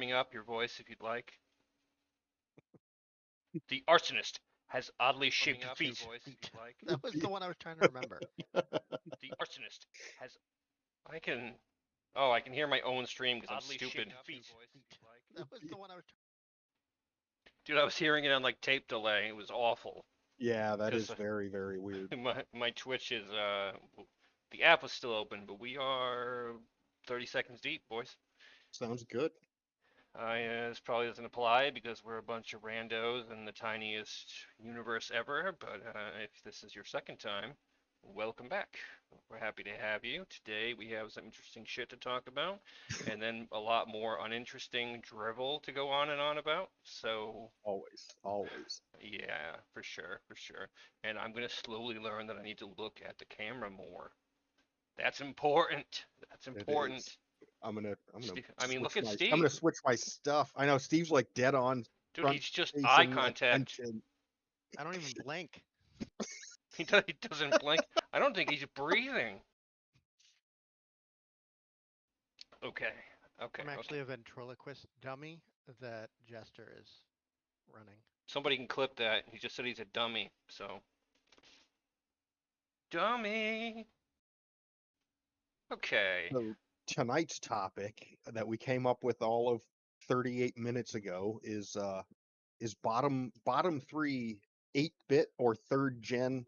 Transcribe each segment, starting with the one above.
warming up your voice if you'd like. The arsonist has oddly shaped feet. That was the one I was trying to remember. The arsonist has. I can. Oh, I can hear my own stream because I'm stupid. That was the one I was. Dude, I was hearing it on like tape delay. It was awful. Yeah, that is Because very, very weird. my Twitch is the app was still open, but we are 30 seconds deep, boys. Sounds good. This probably doesn't apply because we're a bunch of randos in the tiniest universe ever, but if this is your second time, welcome back. We're happy to have you. Today we have some interesting shit to talk about, and then a lot more uninteresting drivel to go on and on about. So, Always, always. yeah, for sure, for sure. And I'm gonna slowly learn that I need to look at the camera more. That's important. That's It important. is. I'm gonna I mean, look switch at my Steve. I'm gonna switch my stuff. I know Steve's like dead on Dude, front he's just eye facing contact. attention. I don't even blink. He doesn't blink. I don't think he's breathing. Okay. Okay. I'm actually Okay. a ventriloquist dummy that Jester is running. Somebody can clip that. He just said he's a dummy. So, dummy. Okay. So tonight's topic that we came up with all of 38 minutes ago is bottom three 8-bit or third gen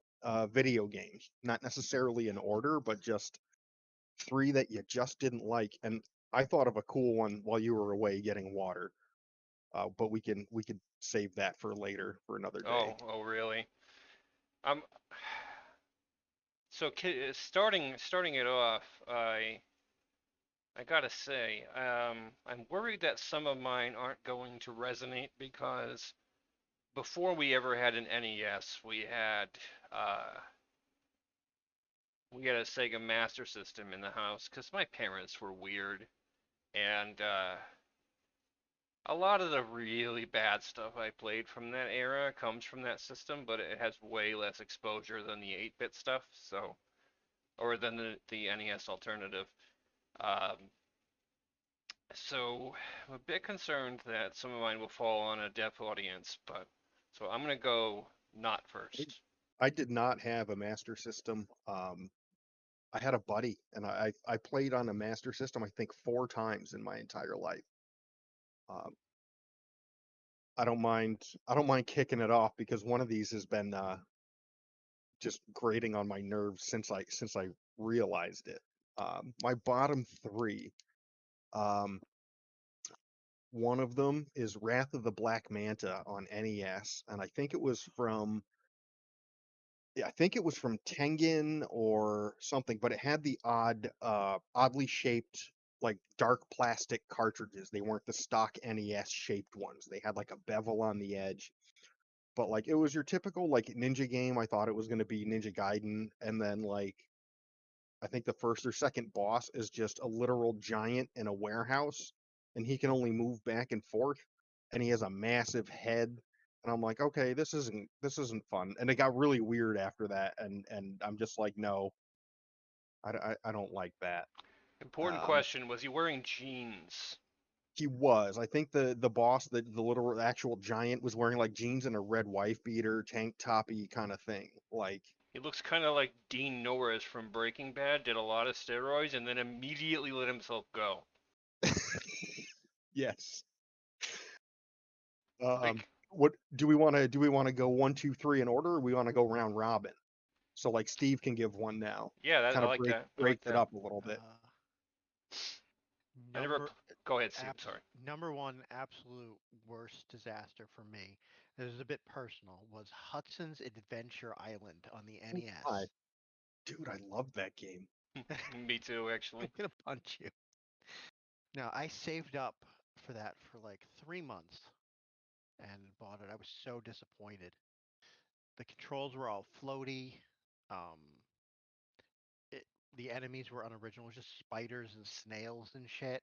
video games. Not necessarily in order, but just three that you just didn't like. And I thought of a cool one while you were away getting water. But we could save that for later for another day. Oh really? Um. So, starting it off, I gotta say, I'm worried that some of mine aren't going to resonate because before we ever had an NES, uh, we had a Sega Master System in the house because my parents were weird, and a lot of the really bad stuff I played from that era comes from that system, but it has way less exposure than the 8-bit stuff, so or than the NES alternative. Um, so I'm a bit concerned that some of mine will fall on a deaf audience, but so I'm gonna go not first. I did not have a master system. I had a buddy, and I played on a master system I think 4 times in my entire life. Um, I don't mind kicking it off because one of these has been just grating on my nerves since I realized it. My bottom three. Um, one of them is Wrath of the Black Manta on NES, and I think it was from yeah, I think it was from Tengen or something, but it had the oddly shaped, like dark plastic cartridges. They weren't the stock NES shaped ones. They had like a bevel on the edge. But like it was your typical like ninja game. I thought it was gonna be Ninja Gaiden, and then like I think the first or second boss is just a literal giant in a warehouse, and he can only move back and forth, and he has a massive head. And I'm like, okay, this isn't fun. And it got really weird after that, and I'm just like, no, I don't like that. Important Um, question: was he wearing jeans? he was. I think the boss, the literal actual giant, was wearing like jeans and a red wife beater, tank toppy kind of thing. Like, He looks kind of like Dean Norris from Breaking Bad. Did a lot of steroids and then immediately let himself go. yes. Um, Like, what do we want to go one, two, three in order, or we want to go round robin? So like Steve can give one now, yeah, kind I of like break that. I break like it that. up a little bit. I never. Number Go ahead, Steve. abs Sorry. number one absolute worst disaster for me. This is a bit personal. Was Hudson's Adventure Island on the Oh my, NES. dude, I love that game. Me too, I'm actually. gonna punch you. Now I saved up for that for like 3 months and bought it. I was so disappointed. The controls were all floaty. Um, it, the enemies were unoriginal, just spiders and snails and shit.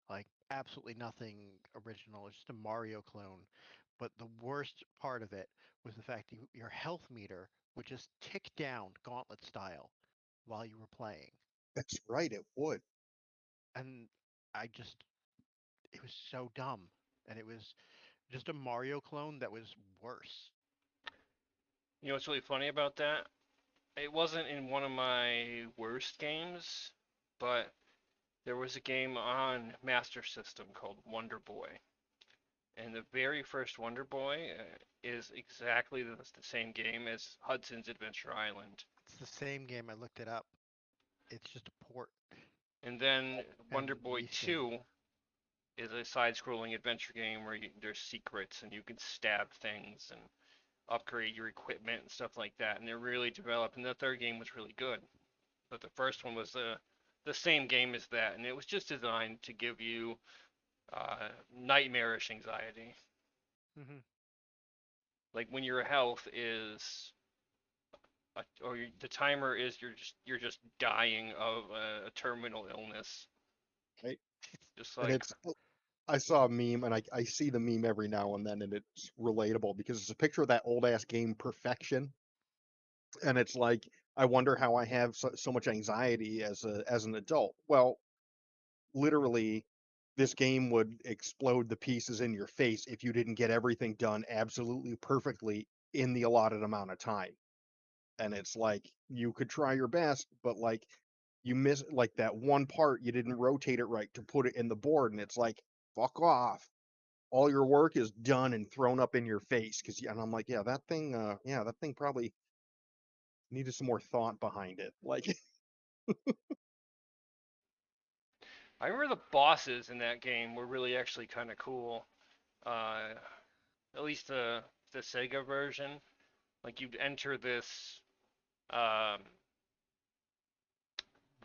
Like absolutely nothing original. It's just a Mario clone. But the worst part of it was the fact your health meter would just tick down gauntlet style while you were playing. That's right, it would. And I just it was so dumb, and it was just a Mario clone that was worse. You know what's really funny about that? It wasn't in one of my worst games, but there was a game on Master System called Wonder Boy. And the very first Wonder Boy is exactly the same game as Hudson's Adventure Island. It's the same game. I looked it up. It's just a port And then Wonder and Boy reskin. 2 is a side-scrolling adventure game where there's secrets and you can stab things and upgrade your equipment and stuff like that. And they're really developed. And the third game was really good, but the first one was the same game as that, and it was just designed to give you nightmarish anxiety. Hmm. Like when your health is or the timer is you're just dying of a terminal illness. Right? Just And like it's I saw a meme, and I see the meme every now and then, and it's relatable because it's a picture of that old ass game Perfection, and it's like I wonder how I have so much anxiety as an adult. Well, literally, this game would explode the pieces in your face if you didn't get everything done absolutely perfectly in the allotted amount of time. And it's like you could try your best, but like you miss like that one part, you didn't rotate it right to put it in the board, and it's like fuck off, all your work is done and thrown up in your face. Because and I'm like, yeah, that thing probably needed some more thought behind it. Like, I remember the bosses in that game were really actually kind of cool. Uh, at least the Sega version. Like you'd enter this um,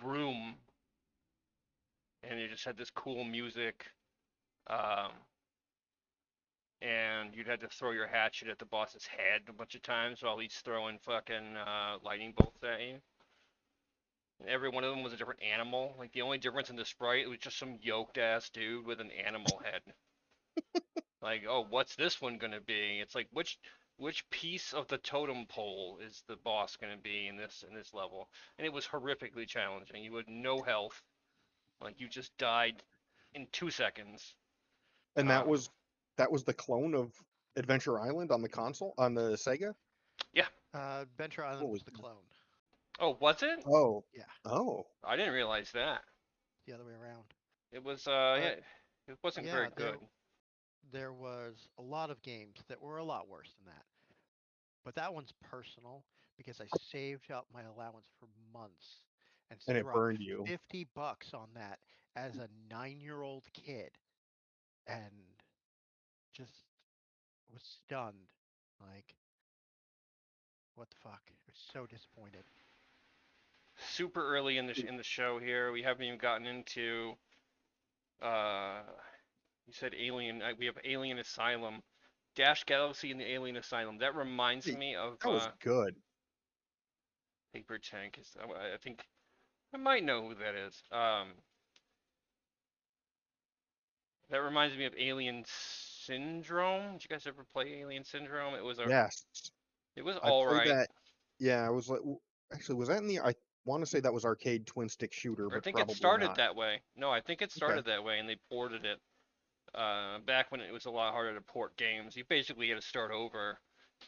room and it just had this cool music. Um, and you'd have to throw your hatchet at the boss's head a bunch of times while he's throwing fucking lightning bolts at you. And every one of them was a different animal. Like the only difference in the sprite was just some yoked ass dude with an animal head. Like, oh, what's this one gonna be? It's like which piece of the totem pole is the boss gonna be in this level? And it was horrifically challenging. You had no health. Like you just died in 2 seconds. and Um, that was the clone of Adventure Island on the console on the Sega. yeah. Adventure Island Holy, was the clone. Oh, was it? oh, Yeah, oh, I didn't realize that. the other way around. It was But yeah, it wasn't very yeah, good. there was a lot of games that were a lot worse than that. But that one's personal because I saved up my allowance for months and and it dropped burned you. $50 on that as a 9-year-old kid and just was stunned. Like, what the fuck? I was so disappointed. Super early in the show here, we haven't even gotten into uh you said Alien. We have Alien Asylum, Dash Galaxy and the Alien Asylum. That reminds Hey, me of that was good. Paper Tank. I think I might know who that is. That reminds me of Alien Syndrome. Did you guys ever play Alien Syndrome? Yes, It was I all played right. that. Yeah, I was like, actually, was that in the? I want to say that was arcade twin stick shooter, I but think it probably started not. that way. No, I think it Okay. started that way, and they ported it back when it was a lot harder to port games. You basically had to start over,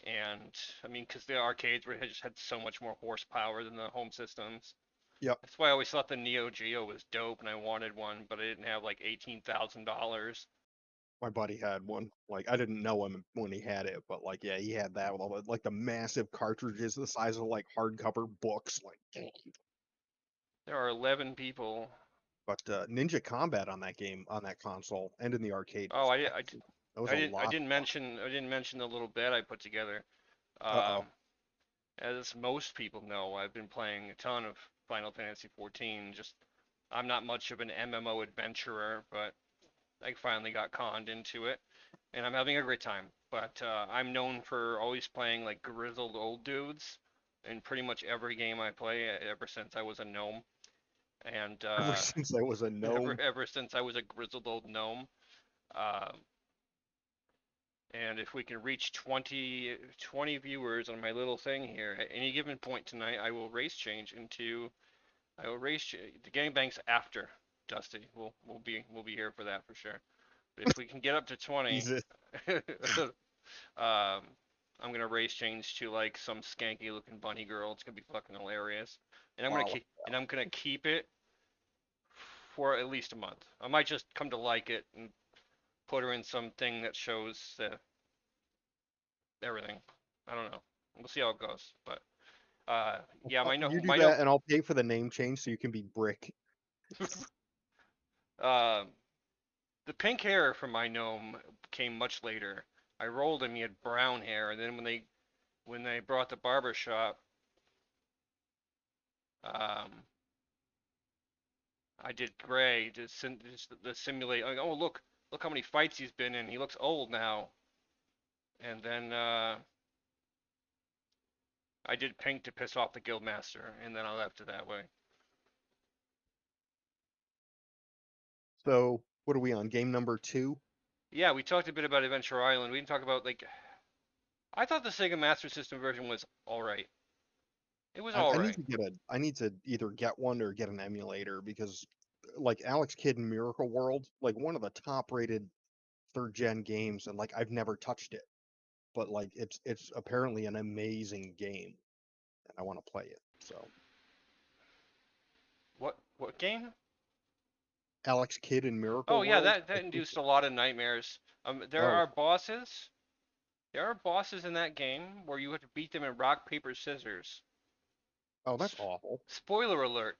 and I mean, because the arcades just had so much more horsepower than the home systems. Yep. That's why I always thought the Neo Geo was dope, and I wanted one, but I didn't have like $18,000. My buddy had one. Like I didn't know him when he had it, but like yeah, he had that with all the like the massive cartridges the size of like hardcover books. Like, There are 11 people. but Ninja Combat on that game on that console and in the arcade Oh, was excellent. That was I a didn't I lot of didn't fun. mention I didn't mention the little bed I put together. Uh oh. Um, as most people know, I've been playing a ton of Final Fantasy 14. Just I'm not much of an MMO adventurer, but I finally got conned into it, and I'm having a great time. But I'm known for always playing like grizzled old dudes in pretty much every game I play ever since I was a gnome, and Ever since I was a gnome, ever since I was a grizzled old gnome. Um, and if we can reach 20 viewers on my little thing here at any given point tonight, I will race the gangbangs after Dusty. We'll be here for that for sure. if we can get up to 20, Jesus. I'm gonna race change to like some skanky looking bunny girl. It's gonna be fucking hilarious, and Wow. I'm gonna keep it for at least a month. I might just come to like it and put her in something that shows everything. I don't know. We'll see how it goes. But yeah, You do my that, and I'll pay for the name change so you can be Brick. uh, the pink hair from my gnome came much later. I rolled him; he had brown hair, and then when they brought the barber shop, um, I did gray to simulate. Like, oh look how many fights he's been in. He looks old now. And then I did pink to piss off the guildmaster, and then I left it that way. So what are we on? Game number 2? Yeah, we talked a bit about Adventure Island. We didn't talk about like I thought the Sega Master System version was all right. It was all I need right. to I need to either get one or get an emulator because like Alex Kidd in Miracle World, like one of the top rated 3rd gen games, and like I've never touched it. But like it's apparently an amazing game and I want to play it. So What game? Alex Kidd in Miracle Oh yeah, World, that induced a lot of nightmares. There oh, are bosses. There are bosses in that game where you have to beat them in rock paper scissors. oh, that's S- awful. Spoiler alert.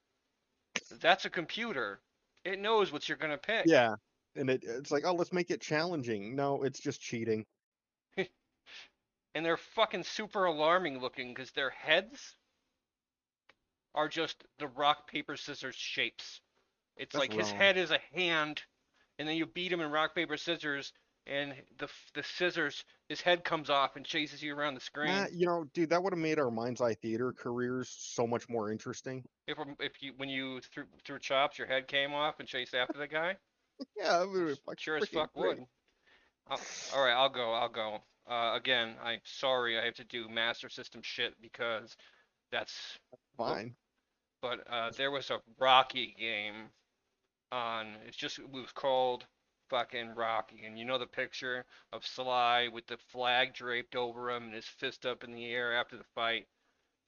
That's a computer. It knows what you're gonna pick. Yeah. And it's like, oh, let's make it challenging. No, it's just cheating. And they're fucking super alarming looking because their heads are just the rock paper scissors shapes. It's That's like his wrong. head is a hand, and then you beat him in rock paper scissors, and the scissors, his head comes off and chases you around the Nah, screen. dude, that would have made our Mind's Eye Theater careers so much more interesting. If you when you threw chops, your head came off and chased after the guy. Yeah, that would have been Sure as freaking fuck great. would. All right, I'll go. I'll go. Again, I'm sorry I have to do Master System shit because that's what. Fine. But there was a Rocky game on. It was called fucking Rocky, and you know the picture of Sly with the flag draped over him and his fist up in the air after the fight,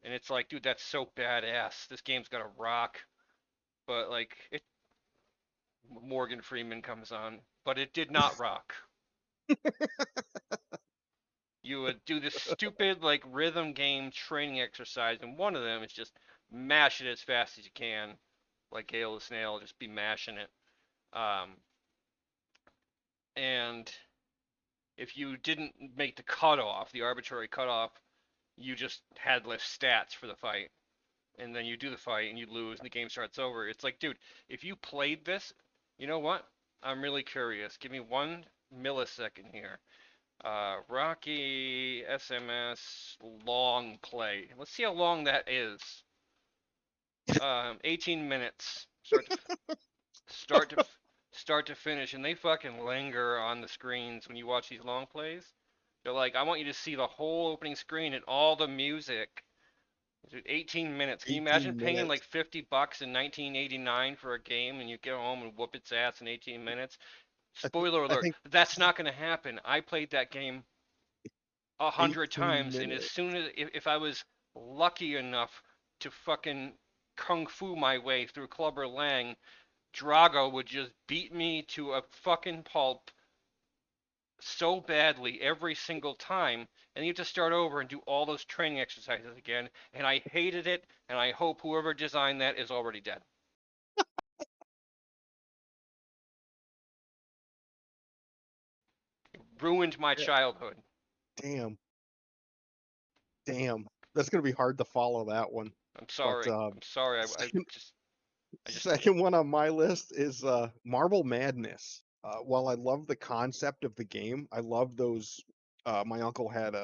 and it's like, dude, that's so badass. This game's got a rock, but like it, Morgan Freeman comes on, but it did not rock. You would do this stupid like rhythm game training exercise, and one of them is just mash it as fast as you can, like Gale the Snail, just be mashing it. Um, and if you didn't make the cutoff, the arbitrary cutoff, you just had less stats for the fight. And then you do the fight and you lose and the game starts over. It's like, dude, if you played this, you know what? I'm really curious. Give me 1 millisecond here. Rocky SMS long play. Let's see how long that is. 18 minutes. Start to start to finish, and they fucking linger on the screens when you watch these long plays. They're like, I want you to see the whole opening screen and all the music. Dude, 18 minutes. Can you imagine 18 paying like minutes. $50 in 1989 for a game and you get home and whoop its ass in 18 minutes? I, th- Spoiler I alert, think that's not going to happen. I played that game 100 18 times, and as minutes. soon as if I was lucky enough to fucking kung fu my way through Clubber Lang, Drago would just beat me to a fucking pulp so badly every single time, and you have to start over and do all those training exercises again. And I hated it, and I hope whoever designed that is already dead. It ruined my Yeah. childhood. Damn. Damn. That's gonna be hard to follow that one. I'm But sorry. I'm sorry. second I just. second one on my list is Marble Madness. While I love the concept of the game, I love those. My uncle had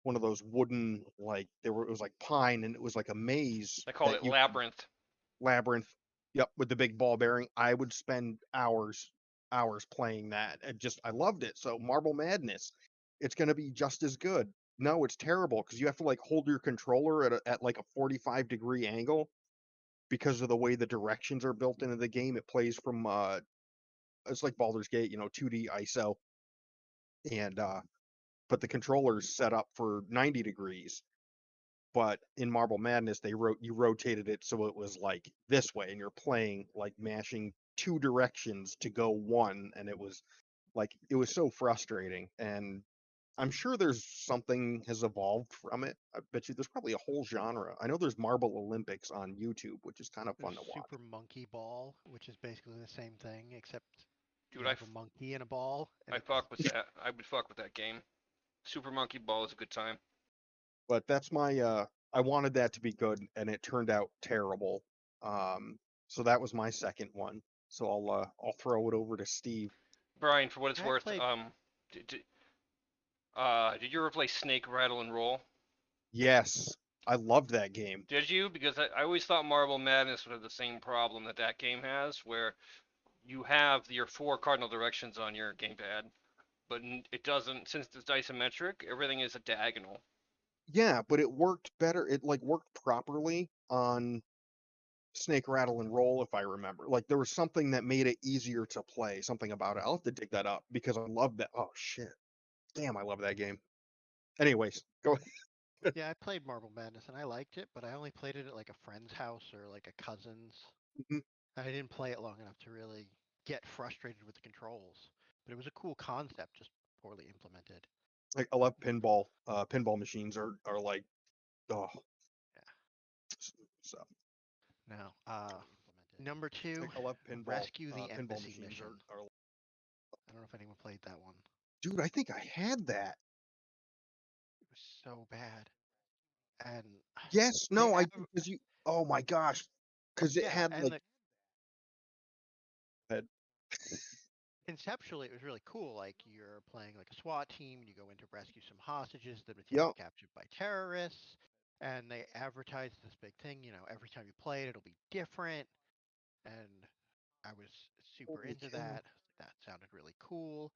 one of those wooden, like it was like pine, and it was like a maze I called that it you Labyrinth. labyrinth. Yep, with the big ball bearing. I would spend hours playing that. And just I loved it. So Marble Madness, it's gonna be just as good. No, it's terrible because you have to like hold your controller at like a 45-degree angle because of the way the directions are built into the game. It plays from it's like Baldur's Gate, 2D ISO, and but the controller's set up for 90 degrees. But in Marble Madness, you rotated it so it was like this way, and you're playing like mashing two directions to go one, and it was so frustrating. And I'm sure there's something has evolved from it. I bet you there's probably a whole genre. I know there's Marble Olympics on YouTube, which is kind of fun There's to watch. Super Monkey Ball, which is basically the same thing, except Dude, you have a monkey and a ball, and I it's fuck with that. I would fuck with that game. Super Monkey Ball is a good time. But that's my I wanted that to be good, and it turned out terrible. So that was my second one. So I'll throw it over to Steve. Bryan, for what it's I worth, played. did, did you ever play Snake Rattle and Roll? Yes, I loved that game. Did you? Because I always thought Marble Madness would have the same problem that that game has, where you have your four cardinal directions on your gamepad, but it doesn't, since it's isometric, everything is a diagonal. Yeah, but it worked better. It like worked properly on Snake Rattle and Roll, if I remember. Like there was something that made it easier to play. Something about it. I'll have to dig that up because I love that. Oh shit! Damn, I love that game. Anyways, go. Yeah, I played Marble Madness, and I liked it, but I only played it at like a friend's house or like a cousin's. Mhm. I didn't play it long enough to really get frustrated with the controls. But it was a cool concept, just poorly implemented. Like I love pinball. Pinball machines are like oh Yeah. so. Now, number two, Like I love pinball. Rescue the Pinball Embassy machines mission. are. I don't know if anyone played that one. Dude, I think I had that. It was so bad. And Yes, they no, I because you. Oh my gosh, because it yeah, had and like. the Had, conceptually it was really cool. Like you're playing like a SWAT team, you go in to rescue some hostages that were taken yep. captured by terrorists, and they advertised this big thing. Every time you play it, it'll be different. And I was super Holy into cow. that. That sounded really cool.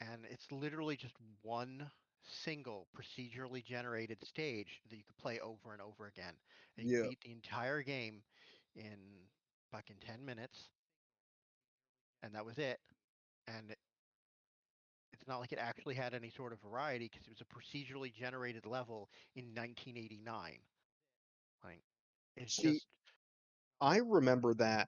And it's literally just one single procedurally generated stage that you could play over and over again. And you can Yeah. beat the entire game in fucking 10 minutes. And that was it. And it's not like it actually had any sort of variety because it was a procedurally generated level in 1989. Like, it's See, just, I remember that.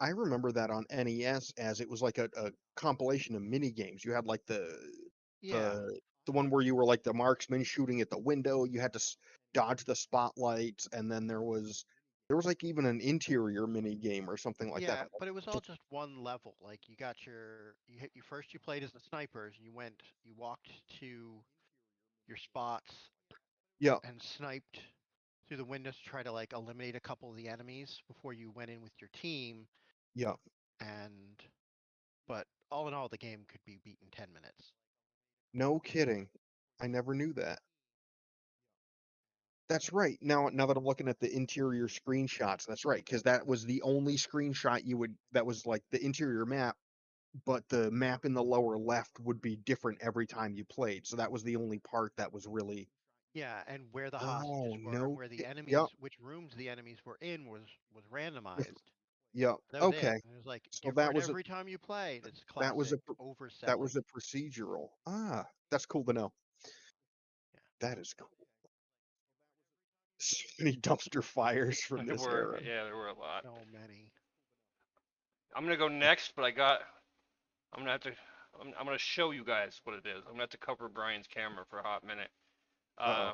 I remember that on NES as it was like a compilation of mini games. You had like yeah. the one where you were like the marksman shooting at the window. You had to dodge the spotlights, and then there was like even an interior mini game or something like that. Yeah, but it was all just one level. Like you got you first you played as the snipers and you walked to your spots Yeah, and sniped through the windows to try to like eliminate a couple of the enemies before you went in with your team. yeah. And but all in all, the game could be beaten 10 minutes. No kidding. I never knew that. That's right. Now that I'm looking at the interior screenshots, that's right, because that was the only screenshot that was like the interior map, but the map in the lower left would be different every time you played. So that was the only part that was really. Yeah, and where the hostages Oh were and no. where the Yep. enemies, which rooms the enemies were in was randomized. Yep. That was it. Okay. And it was like So different every time you play. It's that was classic a that overselling. was a procedural. Ah, that's cool to know. Yeah. That is cool. So many dumpster fires from There this were, era. yeah, there were a lot. So many. I'm gonna go next, but I'm gonna have to, I'm gonna show you guys what it is. I'm gonna have to cover Bryan's camera for a hot minute. Uh-oh.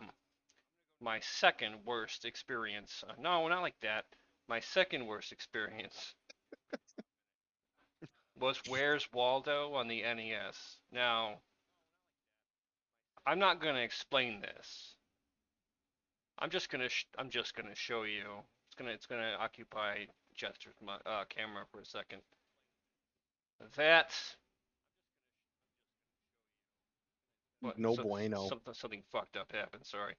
My second worst experience. No, not like that. My second worst experience was Where's Waldo on the NES. Now, I'm not gonna explain this. I'm just gonna show you. It's gonna occupy Chester's camera for a second. That what No bueno. something fucked up happened. Sorry.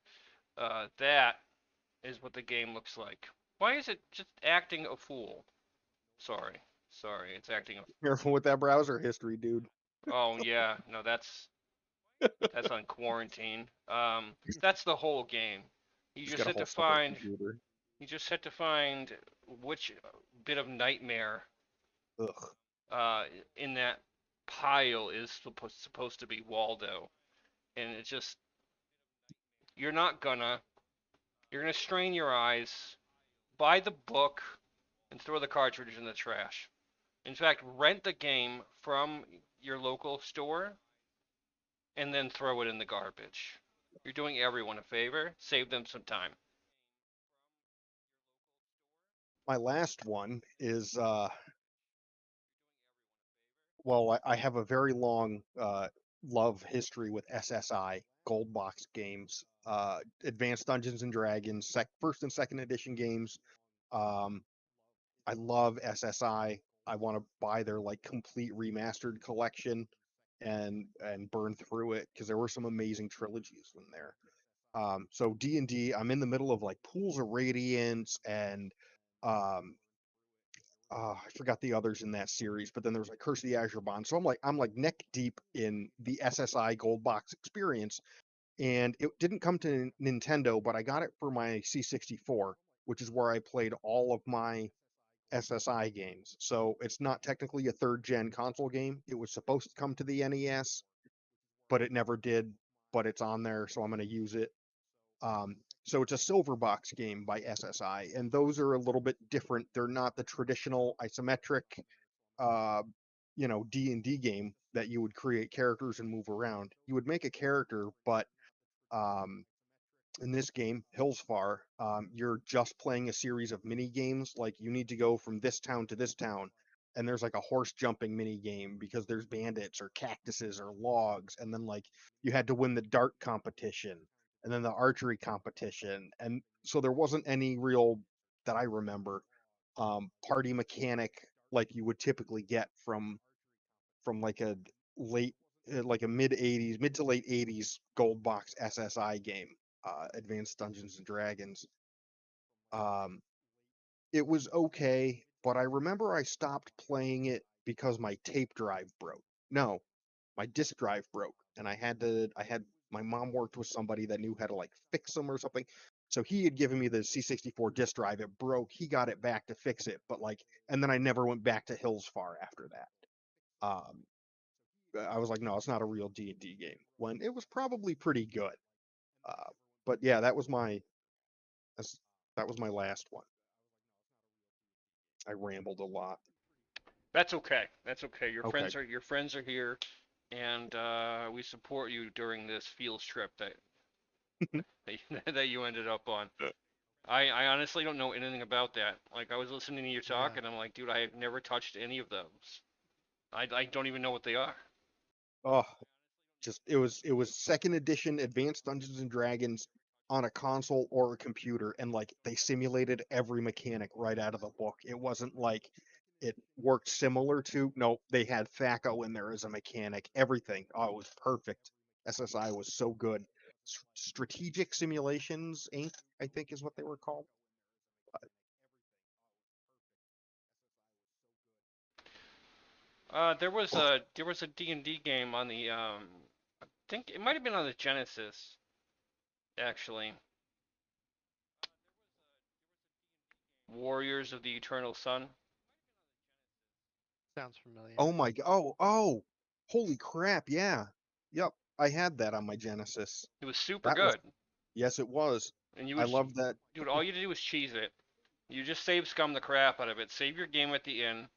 That is what the game looks like. Why is it just acting a fool? Sorry, it's acting a. Careful with that browser history, dude. Oh yeah, no, that's on quarantine. That's the whole game. You Just just got a had whole to separate find. computer. You just had to find which bit of nightmare Ugh. uh, in that pile is supposed to be Waldo, and it's just you're not gonna you're gonna strain your eyes, buy the book, and throw the cartridge in the trash. In fact, rent the game from your local store and then throw it in the garbage. You're doing everyone a favor. Save them some time. My last one is well, I have a very long love history with SSI gold box games, Advanced Dungeons and Dragons, first and second edition games. Um, I love SSI. I want to buy their like complete remastered collection and burn through it because there were some amazing trilogies in there. So D&D, I'm in the middle of like Pools of Radiance and um, I forgot the others in that series, but then there's like Curse of the Azure Bond. So I'm like neck deep in the SSI Gold Box experience, and it didn't come to Nintendo, but I got it for my C64, which is where I played all of my SSI games. So it's not technically a third gen console game. It was supposed to come to the NES, but it never did. But it's on there, so I'm going to use it. So it's a silver box game by SSI, and those are a little bit different. They're not the traditional isometric, uh, D&D game that you would create characters and move around. You would make a character, but um, in this game, Hillsfar, you're just playing a series of mini games. Like you need to go from this town to this town, and there's like a horse jumping mini game because there's bandits or cactuses or logs, and then like you had to win the dart competition and then the archery competition, and so there wasn't any real that I remember party mechanic like you would typically get from like a late like a mid to late 80s gold box SSI game, Advanced Dungeons and Dragons. Um, it was okay, but I remember I stopped playing it because my tape drive broke. No, my disk drive broke, and I had my mom worked with somebody that knew how to like fix them or something. So he had given me the C64 disk drive. It broke. He got it back to fix it, but like, and then I never went back to Hillsfar after that. I was like, no, it's not a real D&D game. When it was probably pretty good. Uh, but yeah, that's, that was my last one. I rambled a lot. That's okay. That's okay. Your Okay. friends are here, and we support you during this field trip that you ended up on. I honestly don't know anything about that. Like I was listening to you talk, Yeah. and I'm like, dude, I have never touched any of those. I don't even know what they are. Oh, just it was second edition Advanced Dungeons and Dragons on a console or a computer, and like they simulated every mechanic right out of the book. It wasn't like it worked similar to, no, they had Thaco in there as a mechanic, everything. Oh, it was perfect. SSI was so good. Strategic Simulations Inc., I think is what they were called. There was a D&D game on the I think it might have been on the Genesis actually. Warriors of the Eternal Sun. Sounds familiar. Oh my god. Holy crap, yeah. Yep, I had that on my Genesis. It was super That was, good, yes, it was. and you I would, love that. dude, all you do is cheese it. You just save scum the crap out of it. Save your game at the end.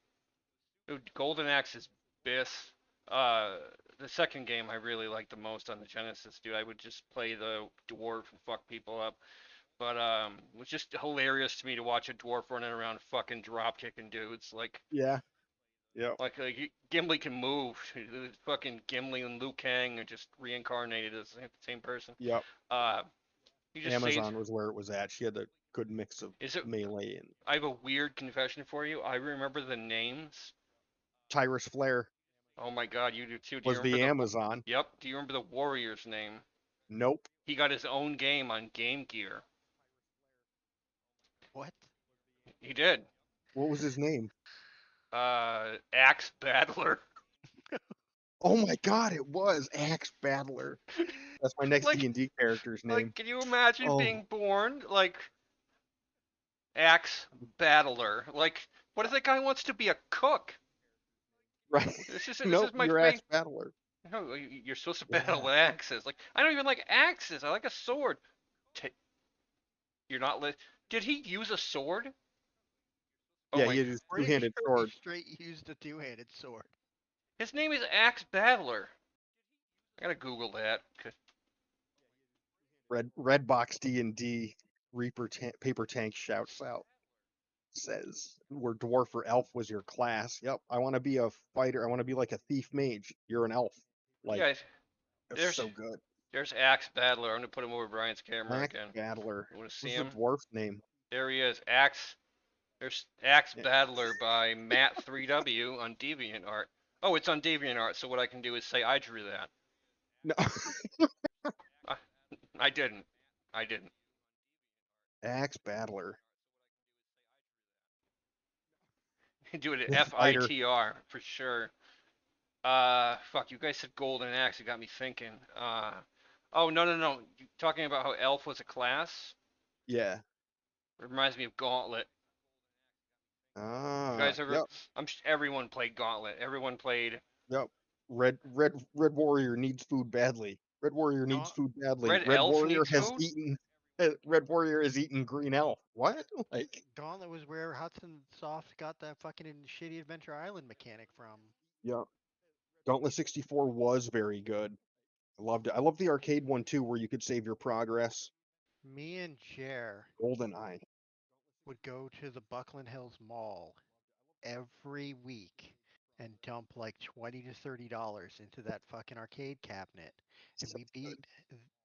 Dude, Golden Axe is best. Uh, the second game I really liked the most on the Genesis, dude. I would just play the dwarf and fuck people up. But it was just hilarious to me to watch a dwarf running around fucking drop kicking dudes. Yeah, yep, Gimli can move. Fucking Gimli and Liu Kang are just reincarnated as the same person. yep. Uh, he just saves. Amazon was where it was at. She had a good mix of Is it? melee and I have a weird confession for you. I remember the names. Tyrus Flare Oh my god, you do too. Do you was remember the the? Amazon. Yep. Do you remember the warrior's name? Nope. He got his own game on Game Gear. What? He did. What was his name? Axe Battler. Oh my god, it was Axe Battler. That's my next like, D&D character's name. can you imagine Oh, being born like Axe Battler? Like, what if that guy wants to be a cook? Right. This Nope, is my you're favorite. Axe Battler. No, you're supposed to battle Yeah. with axes. Like I don't even like axes. I like a sword. You're not lit. Did he use a sword? Oh Yeah, my! he had his Pretty two-handed sure he sword. straight used a two-handed sword. His name is Axe Battler. I gotta Google that. Red Box D&D Paper Tank shouts out, says, where dwarf or elf was your class. Yep, I want to be a fighter. I want to be like a thief mage. You're an elf. Like, Yeah, it's there's so good. there's Axe Battler. I'm gonna put him over Brian's camera Axe again. Battler. You wanna see What's the him? dwarf's name? There he is. Axe. There's Axe Eh, Battler by Matt3W on DeviantArt. Oh, it's on DeviantArt. So what I can do is say I drew that. No, I, I didn't. I didn't. Axe Battler. Do it at The fighter. FITR for sure. Fuck, you guys said Golden Axe. It got me thinking. Oh, no. You talking about how Elf was a class? Yeah. It reminds me of Gauntlet. You Ah, guys ever? yep, Everyone played Gauntlet. Everyone played yep. Red Warrior needs food badly. Red Warrior needs Gaunt- food badly. Red Elf needs food. Red Warrior has eaten Green Elf. What? Like, Gauntlet was where Hudson Soft got that fucking shitty Adventure Island mechanic from. yeah. Gauntlet 64 was very good. I loved it. I loved the arcade one too, where you could save your progress. Me and Jer Golden Eye. would go to the Buckland Hills Mall every week and dump like $20 to $30 into that fucking arcade cabinet, and So we good.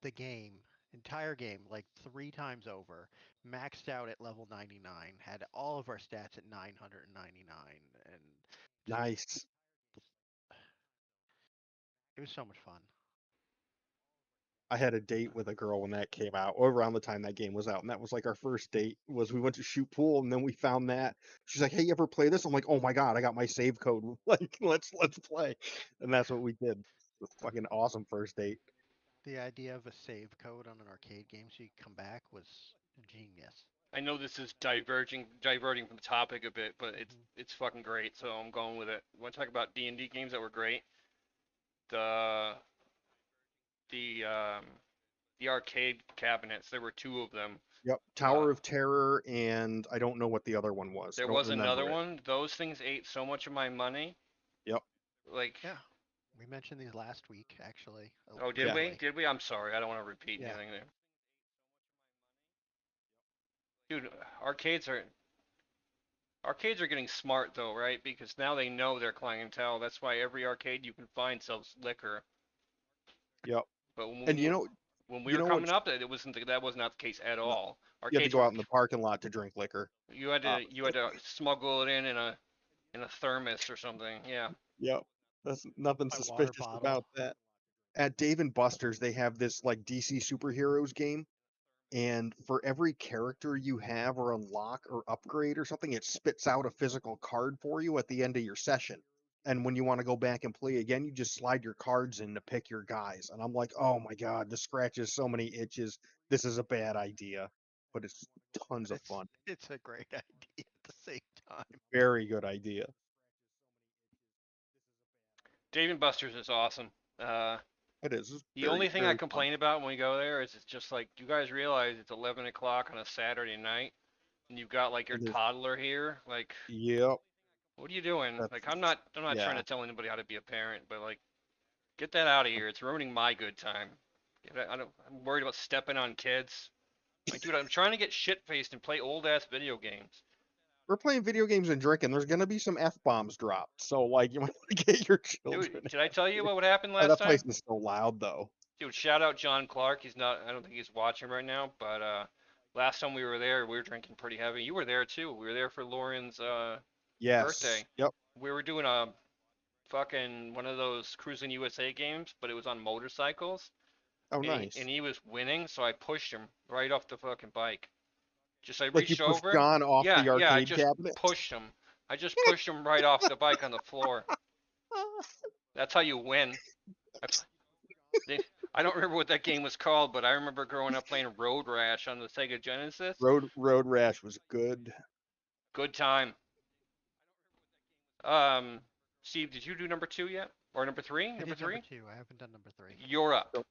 beat the entire game, like 3 times over. Maxed out at level 99, had all of our stats at 999, and just Nice. it was so much fun. I had a date with a girl when that came out, or around the time that game was out, and that was like our first date. Was we went to shoot pool, and then we found that. She's like, "Hey, you ever play this?" I'm like, "Oh my god, I got my save code. Like, let's play." And that's what we did. It was a fucking awesome first date. The idea of a save code on an arcade game so you could come back was genius. I know this is diverting from the topic a bit, but Mhm. it's fucking great. So I'm going with it. Want to talk about D&D games that were great? The the um the arcade cabinets. There were two of them. Yep, Uh, Tower of Terror, and I don't know what the other one was. I there don't was another remember it. one. Those things ate so much of my money. Yep. Like, Yeah, we mentioned these last week actually. oh, did Yeah. we? Briefly. Did we? I'm sorry. I don't want to repeat Yeah. anything there. Dude, arcades are getting smart though, right? Because now they know their clientele. That's why every arcade you can find sells liquor. Yep. But And when we you were know coming what's up, that was not the case at no, all. you had to Arcades go were out in the parking lot to drink liquor. Uh, you had to smuggle it in a thermos or something. Yeah. yep. That's nothing My water suspicious bottle. about that. At Dave and Buster's, they have this like DC superheroes game, and for every character you have or unlock or upgrade or something, it spits out a physical card for you at the end of your session. And when you want to go back and play again, you just slide your cards in to pick your guys. And I'm like, oh my god, this scratches so many itches. This is a bad idea, but it's tons But of fun. it's a great idea at the same time. Very good idea. Dave and Buster's is awesome. It is. It's The very, only thing I very fun. complain about when we go there is it's just like, you guys realize it's 11 o'clock on a Saturday night and you've got like your It is. toddler here. Like, Yep. what are you doing? That's Like, I'm not trying yeah. to tell anybody how to be a parent, but like, get that out of here. It's ruining my good time. I'm worried about stepping on kids. Like, dude, I'm trying to get shit faced and play old ass video games. We're playing video games and drinking. There's gonna be some f bombs dropped, so like you might want to get your children Dude, did I out tell you here. what happened last That place time? is so loud though. Dude, shout out John Clark. He's not. I don't think he's watching right now. But last time we were there, we were drinking pretty heavy. You were there too. We were there for Lauren's Yes. birthday. Yep. We were doing a fucking one of those Cruising USA games, but it was on motorcycles, Oh, and nice. he was winning, so I pushed him right off the fucking bike. Just I Like you reached pushed over. John off Yeah, the yeah. I arcade just cabinet. pushed him. I just pushed him right off the bike on the floor. That's how you win. I, they, I don't remember what that game was called, but I remember growing up playing Road Rash on the Sega Genesis. Road Rash was good. Good time. Um, Steve, did you do number 2 yet? Or number 3? I Number did number 3? 2. I haven't done number 3. You're up. So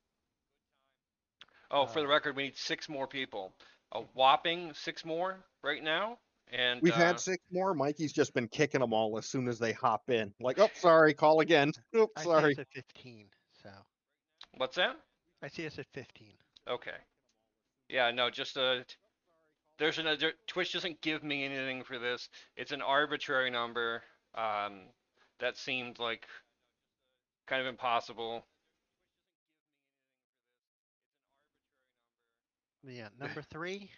Oh, for the Uh, record, we need 6 more people. A whopping 6 more right now. And we've had 6 more. Mikey's just been kicking them all as soon as they hop in. Like, oh, sorry, call again. Oh, I see us sorry. at 15. So what's that? I see us at 15. Okay. Yeah, no, just there's another Twitch doesn't give me anything for this. It's an arbitrary number. Um, that seemed like kind of impossible. Yeah, number 3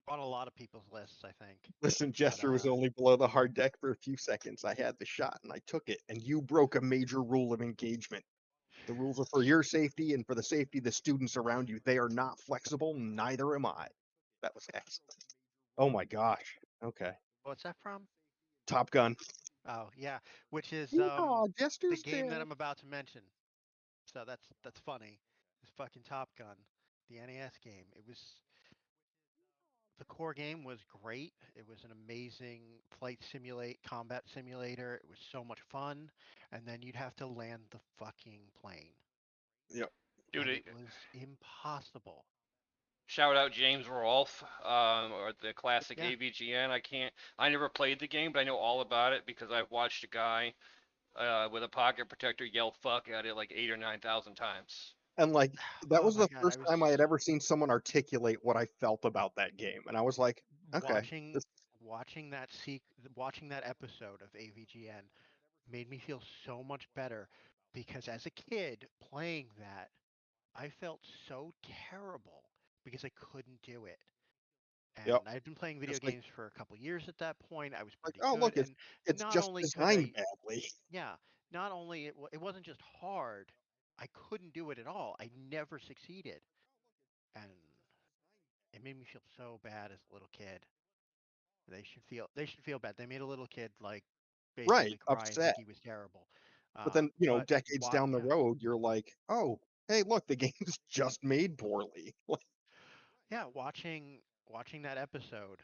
on a lot of people's lists, I think. Listen, But Jester was only below the hard deck for a few seconds. I had the shot and I took it, and you broke a major rule of engagement. The rules are for your safety and for the safety of the students around you. They are not flexible, neither am I. That was excellent. Oh my gosh. Okay. what's that from? Top Gun. Oh, yeah, which is Yeehaw, the Jester's game that dead. I'm about to mention. So that's funny. This fucking Top Gun, the NES game. It was the core game was great. It was an amazing combat simulator. It was so much fun, and then you'd have to land the fucking plane, Yep. and Dude, it was impossible. shout out James Rolfe, or the classic Yeah, AVGN. I never played the game, but I know all about it because I've watched a guy with a pocket protector yell "fuck" at it like 8 or 9 thousand times. And like that oh was my the god, I first was time I had ever seen someone articulate what I felt about that game. And I was like, okay. watching This, watching that watching that episode of AVGN made me feel so much better because as a kid playing that, I felt so terrible because I couldn't do it. yep. And I'd been playing video It's like games for a couple years at that point. I was pretty oh good, look, and it's not just only could designed I, badly. yeah, not only it wasn't just hard, I couldn't do it at all. I never succeeded, and it made me feel so bad as a little kid. They should feel bad. They made a little kid like Right. basically cry and Upset. think he was terrible. But then, But decades down the yeah, road, you're like, oh, hey, look, the game's just made poorly. Like, yeah, watching that episode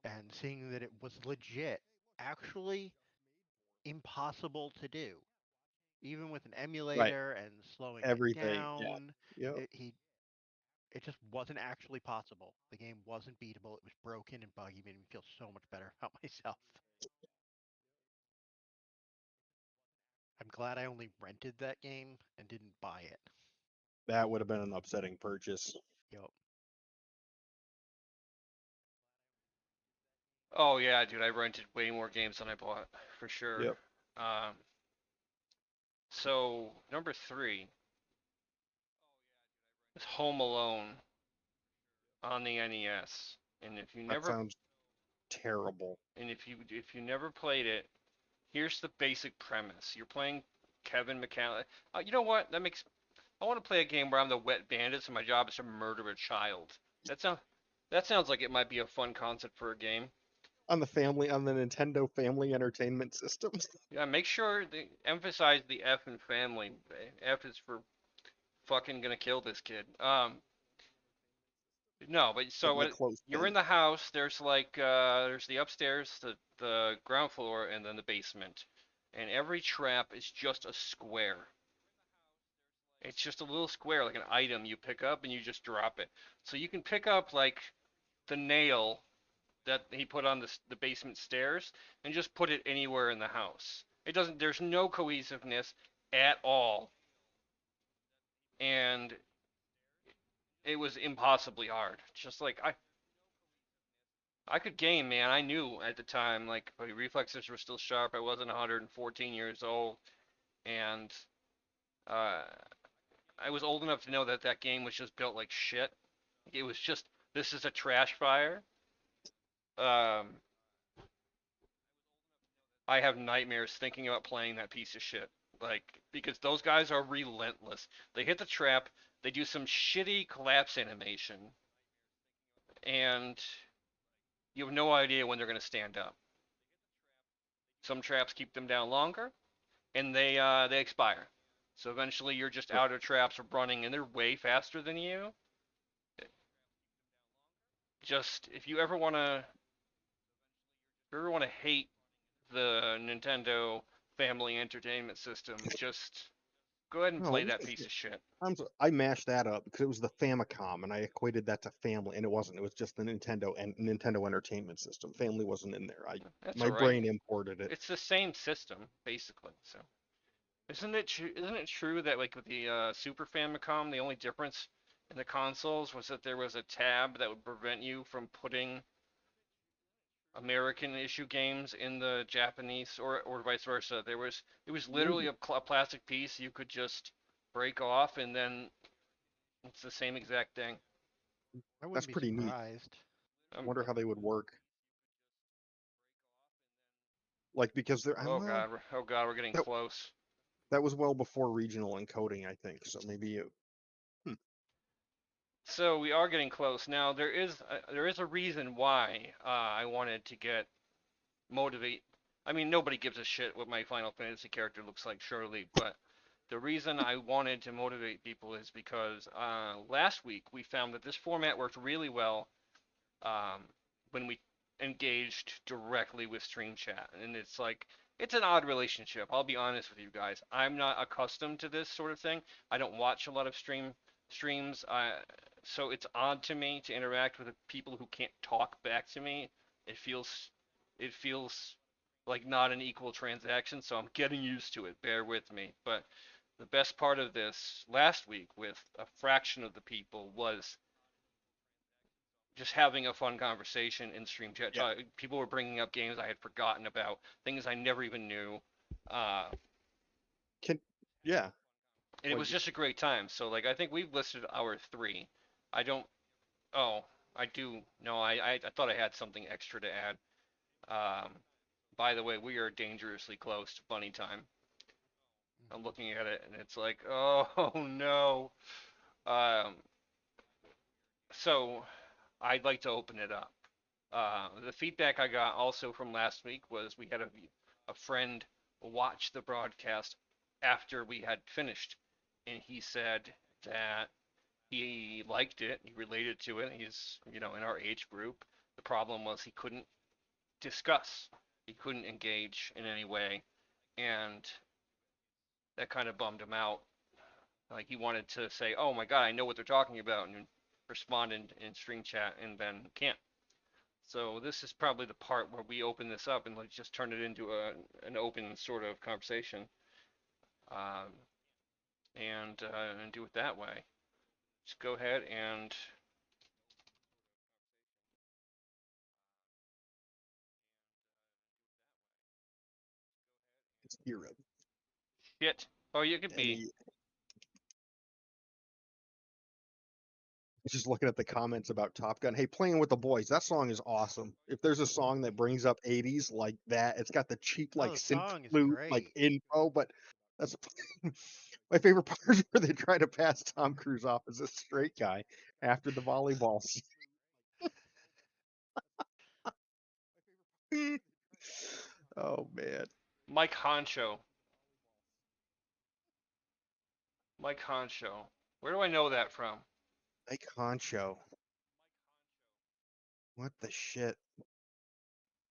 and seeing that it was legit, actually impossible to do, even with an right. emulator and slowing it Everything. Yeah. down. Yep. It just wasn't actually possible. The game wasn't beatable. It was broken and buggy. Made me feel so much better about myself. I'm glad I only rented that game and didn't buy it. That would have been an upsetting purchase. Yup. Oh yeah, dude, I rented way more games than I bought for sure. Yep. Um, so number 3 is Home Alone on the NES, and That sounds terrible. if you never played it, here's the basic premise. You're playing Kevin McCall. You know what? I want to play a game where I'm the wet bandit, so my job is to murder a child. That sounds that sounds like it might be a fun concept for a game. On the Nintendo Family Entertainment System. Yeah, make sure they emphasize the F in family. F is for fucking gonna kill this kid. No, but The, so the what? You're in clothespin. the house. There's like there's the upstairs, the ground floor, and then the basement. And every trap is just a square. It's just a little square, like an item you pick up and you just drop it. So you can pick up like the nail that he put on the basement stairs and just put it anywhere in the house. It doesn't. There's no cohesiveness at all, and it was impossibly hard. Just like I could game, man. I knew at the time, like my reflexes were still sharp. I wasn't 114 years old, and uh, I was old enough to know that that game was just built like shit. It was just this is a trash fire. Um, I have nightmares thinking about playing that piece of shit. Like because those guys are relentless. They hit the trap. They do some shitty collapse animation, and you have no idea when they're gonna stand up. Some traps keep them down longer, and they expire. So eventually you're just out of traps running, and they're way faster than you. Just if you ever wanna hate the Nintendo Family Entertainment System. Just go ahead and No, play it was that just piece of shit. I mashed that up because it was the Famicom, and I equated that to family, and it wasn't. It was just the Nintendo Entertainment System. Family wasn't in there. That's My alright. brain imported it. It's the same system, basically. So, isn't it true that like with the Super Famicom, the only difference in the consoles was that there was a tab that would prevent you from putting American issue games in the Japanese or vice versa. It was literally Maybe a plastic piece you could just break off and then it's the same exact thing. I that's wouldn't be pretty neat. surprised. Um, Wonder how they would work. Like because they're oh well, god, oh god, we're getting that close. that was well before regional encoding, I think. So maybe it, hmm, So we are getting close. Now there is a reason why I wanted to get motivate. I mean, nobody gives a shit what my Final Fantasy character looks like, surely, but the reason I wanted to motivate people is because last week we found that this format worked really well um, when we engaged directly with Stream Chat, and it's like it's an odd relationship. I'll be honest with you guys. I'm not accustomed to this sort of thing. I don't watch a lot of streams, so it's odd to me to interact with people who can't talk back to me. It feels it feels like not an equal transaction, so I'm getting used to it. Bear with me. But the best part of this last week with a fraction of the people was just having a fun conversation in stream chat. yeah, People were bringing up games I had forgotten about, things I never even knew, uh, can yeah, and it like was just a great time. So like I think we've listed our three. I don't. Oh, I do. No, I thought I had something extra to add. Um, by the way, we are dangerously close to bunny time. I'm Hmm. looking at it and it's like, oh no. Um, so I'd like to open it up. The feedback I got also from last week was we had a friend watch the broadcast after we had finished, and he said that he liked it, he related to it. He's, in our age group. The problem was he couldn't discuss, he couldn't engage in any way, and that kind of bummed him out. Like he wanted to say, "Oh my God, I know what they're talking about," and respond in stream chat, and then can't. So this is probably the part where we open this up and like just turn it into an open sort of conversation, um, and do it that way. Just go ahead and it's Europe. hit. Oh, you could be. Any just looking at the comments about Top Gun. Hey, Playing with the Boys, that song is awesome. If there's a song that brings up 80s like that, it's got the cheap Oh, like the synth song is flute like great. intro, but that's my favorite part is where they try to pass Tom Cruise off as a straight guy after the volleyball scene. Oh man. Mike Honcho. Mike Honcho. Where do I know that from? Ike Honcho. What the shit?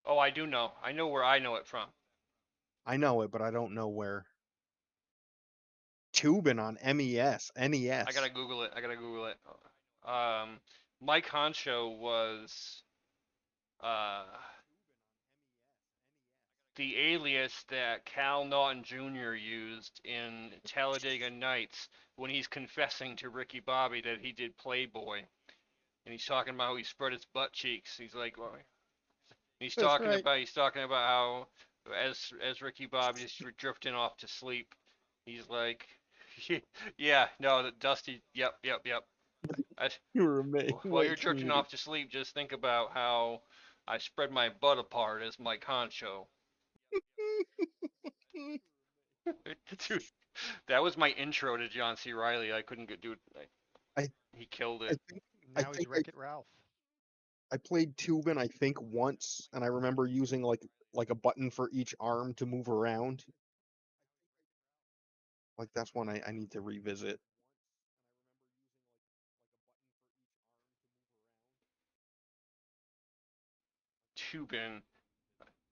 Oh, I do know. I know where I know it from. I know it, but I don't know where. Tubin on MES, I gotta NES. Google it. I gotta Google it. Um, Mike Honcho was uh, the alias that Cal Naughton Jr. used in Talladega Nights when he's confessing to Ricky Bobby that he did Playboy, and he's talking about how he spread his butt cheeks. He's like, well, That's right. he's talking about how as Ricky Bobby's drifting off to sleep, he's like, yeah, no, Dusty, yep. I, You were amazing. while you're Wait, drifting community. off to sleep, just think about how I spread my butt apart as my concho. Dude, that was my intro to John C. Riley. I couldn't get do it. I He killed I it. think I Now he's think Wreck-It Ralph. I played Tubin I think once, and I remember using like a button for each arm to move around. Like that's one I need to revisit. Tubin.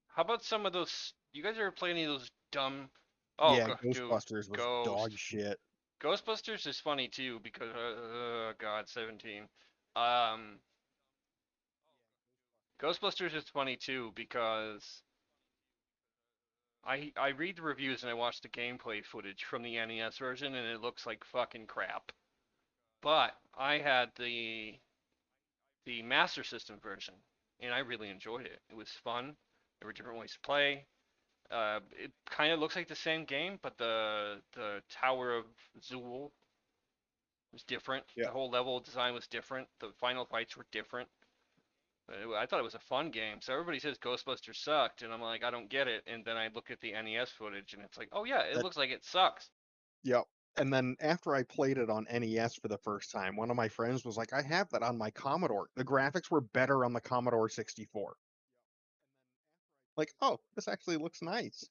How about some of those? You guys ever play any of those dumb? Oh, Yeah, dude, Ghostbusters was dog shit. Ghostbusters is funny too because God, 17. Um, Ghostbusters is funny too because I read the reviews and I watch the gameplay footage from the NES version and it looks like fucking crap. But I had the Master System version and I really enjoyed it. It was fun. There were different ways to play. It kind of looks like the same game, but the Tower of Zool was different. Yeah, The whole level design was different. The final fights were different. I thought it was a fun game. So everybody says Ghostbusters sucked, and I'm like, I don't get it. And then I look at the NES footage, and it's like, oh yeah, it that looks like it sucks. yep. And then after I played it on NES for the first time, one of my friends was like, "I have that on my Commodore. The graphics were better on the Commodore 64." Like, oh, this actually looks nice.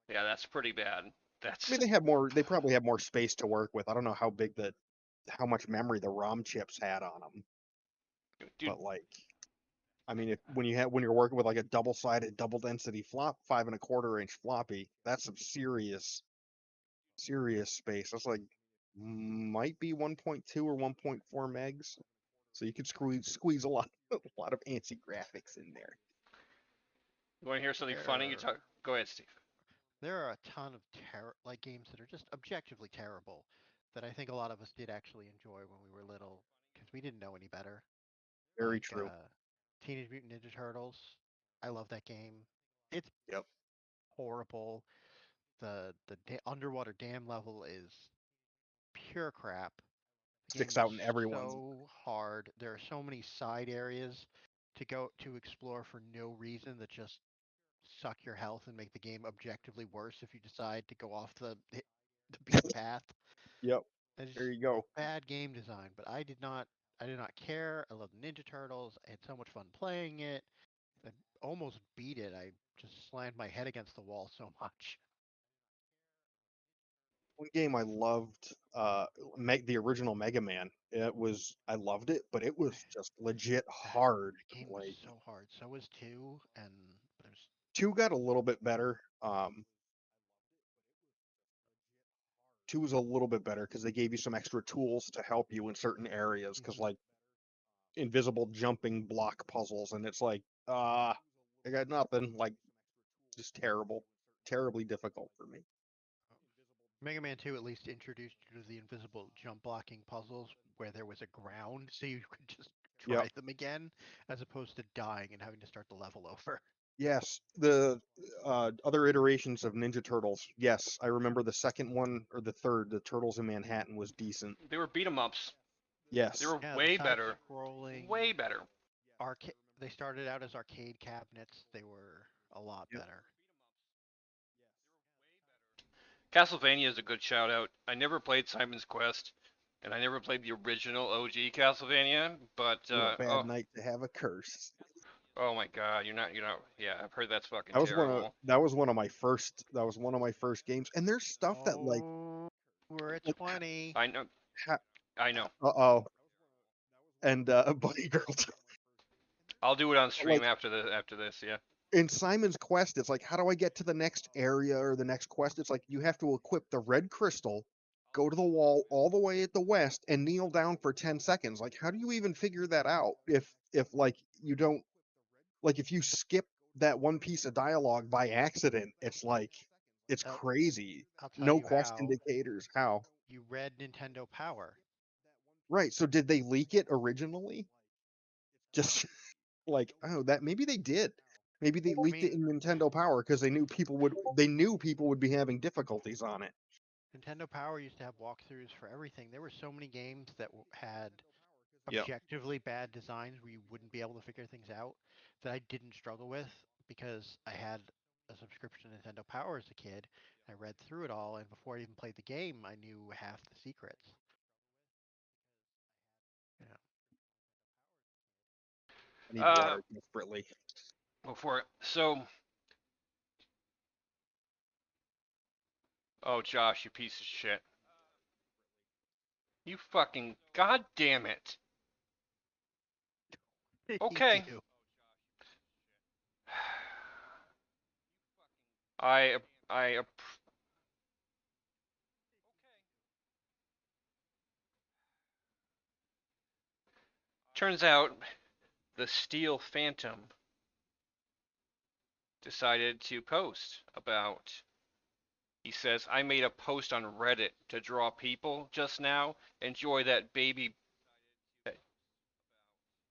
Yeah, that's pretty bad. I That's mean, they have more. They probably have more space to work with. I don't know how much memory the ROM chips had on them, dude. but like, I mean, if when you're working with like a double-sided, double-density 5 1/4 inch floppy, that's some serious space. That's like might be 1.2 or 1.4 megs, so you could squeeze a lot a lot of antsy graphics in there. You want to hear something funny? There, Go ahead, Steve. there are a ton of like games that are just objectively terrible that I think a lot of us did actually enjoy when we were little because we didn't know any better. Very Like true. Teenage Mutant Ninja Turtles. I love that game. It's Yep. horrible. The underwater dam level is pure crap. The game Sticks is out in everyone's. so hard. There are so many side areas to explore for no reason that just suck your health and make the game objectively worse if you decide to go off the beaten path. Yep. It's There just you go. bad game design, but I did not care. I love Ninja Turtles. I had so much fun playing it. I almost beat it. I just slammed my head against the wall so much. One game I loved, the original Mega Man. I loved it, but it was just legit That hard. that game was Like so hard. So was two, and there's two got a little bit better. Two was a little bit better because they gave you some extra tools to help you in certain areas. Because mhm. like invisible jumping block puzzles, and it's like, I got nothing. Like just terribly difficult for me. Mega Man 2 at least introduced you to the invisible jump blocking puzzles where there was a ground so you could just Yep. try them again as opposed to dying and having to start the level over. Yes, the other iterations of Ninja Turtles. Yes, I remember the second one or the third, the Turtles in Manhattan was decent. They were beat 'em ups. They Yes, were Yeah, the way side better. scrolling Way better. arcade they started out as arcade cabinets. They were a lot yep. better. Castlevania is a good shout out. I never played Simon's Quest, and I never played the original OG Castlevania. But What a bad night to have a curse. oh my God, you're not. Yeah, I've heard that's fucking That was one of terrible. that was one of my first games. And there's stuff that Oh, we're at like 20. I know, ha- I know. uh-oh. And Bunny Girl I'll do it on stream like after this. Yeah. in Simon's Quest, it's like, how do I get to the next area or the next quest? It's like you have to equip the red crystal, go to the wall all the way at the west, and kneel down for 10 seconds. Like, how do you even figure that out if like you don't like if you skip that one piece of dialogue by accident, it's like it's I'll, crazy. I'll tell No you quest how. indicators. How? You read Nintendo Power. Right. So did they leak it originally? Just like, oh, that maybe they did. Maybe they I leaked it mean, in Nintendo Power because they knew people would be having difficulties on it. Nintendo Power used to have walkthroughs for everything. There were so many games that had Yep. objectively bad designs where you wouldn't be able to figure things out that I didn't struggle with because I had a subscription to Nintendo Power as a kid. I read through it all, and before I even played the game, I knew half the secrets. Yeah. I need Uh, water desperately. before so. Oh, Josh, you piece of shit. You fucking god damn it. You Okay. do. I I turns out the Steel Phantom decided to post about. He says, I made a post on Reddit to draw people just now. Enjoy that baby.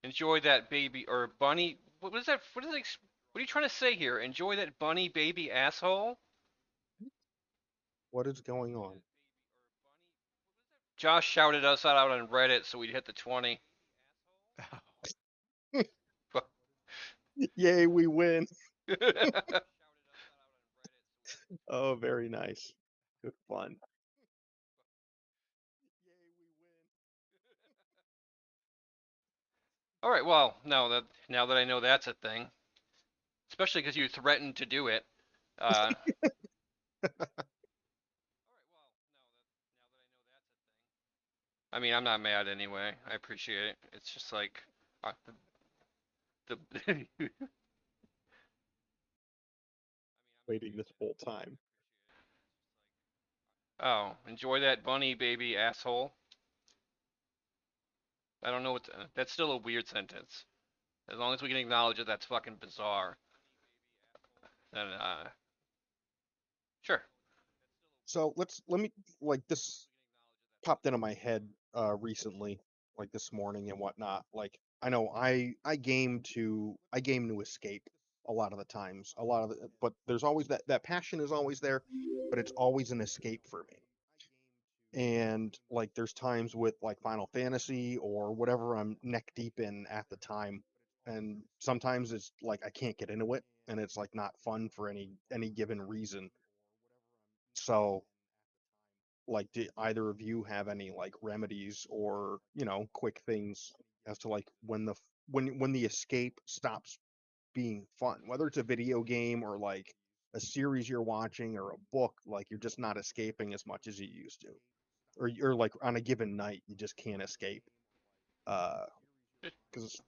Enjoy that baby or bunny. What is that? What is it? What are you trying to say here? Enjoy that bunny baby asshole? What is going on? Josh shouted us out on Reddit so we'd hit the 20. Yay, we win. Oh, very nice. Good fun. All right, well, now that I know that's a thing, especially because you threatened to do it. Uh, I mean, I'm not mad anyway. I appreciate it. It's just like uh, the Waiting this whole time. oh, enjoy that bunny baby asshole. I don't know what that's still a weird sentence. As long as we can acknowledge that that's fucking bizarre, then sure. So let me like this popped into my head recently, like this morning and whatnot. Like I know I game to escape a lot of the times. A lot of the but there's always that passion is always there, but it's always an escape for me. And like there's times with like Final Fantasy or whatever I'm neck deep in at the time. And sometimes it's like I can't get into it and it's like not fun for any given reason. So like do either of you have any like remedies or quick things as to like when the escape stops being fun, whether it's a video game or like a series you're watching or a book, like you're just not escaping as much as you used to, or you're like on a given night you just can't escape. Because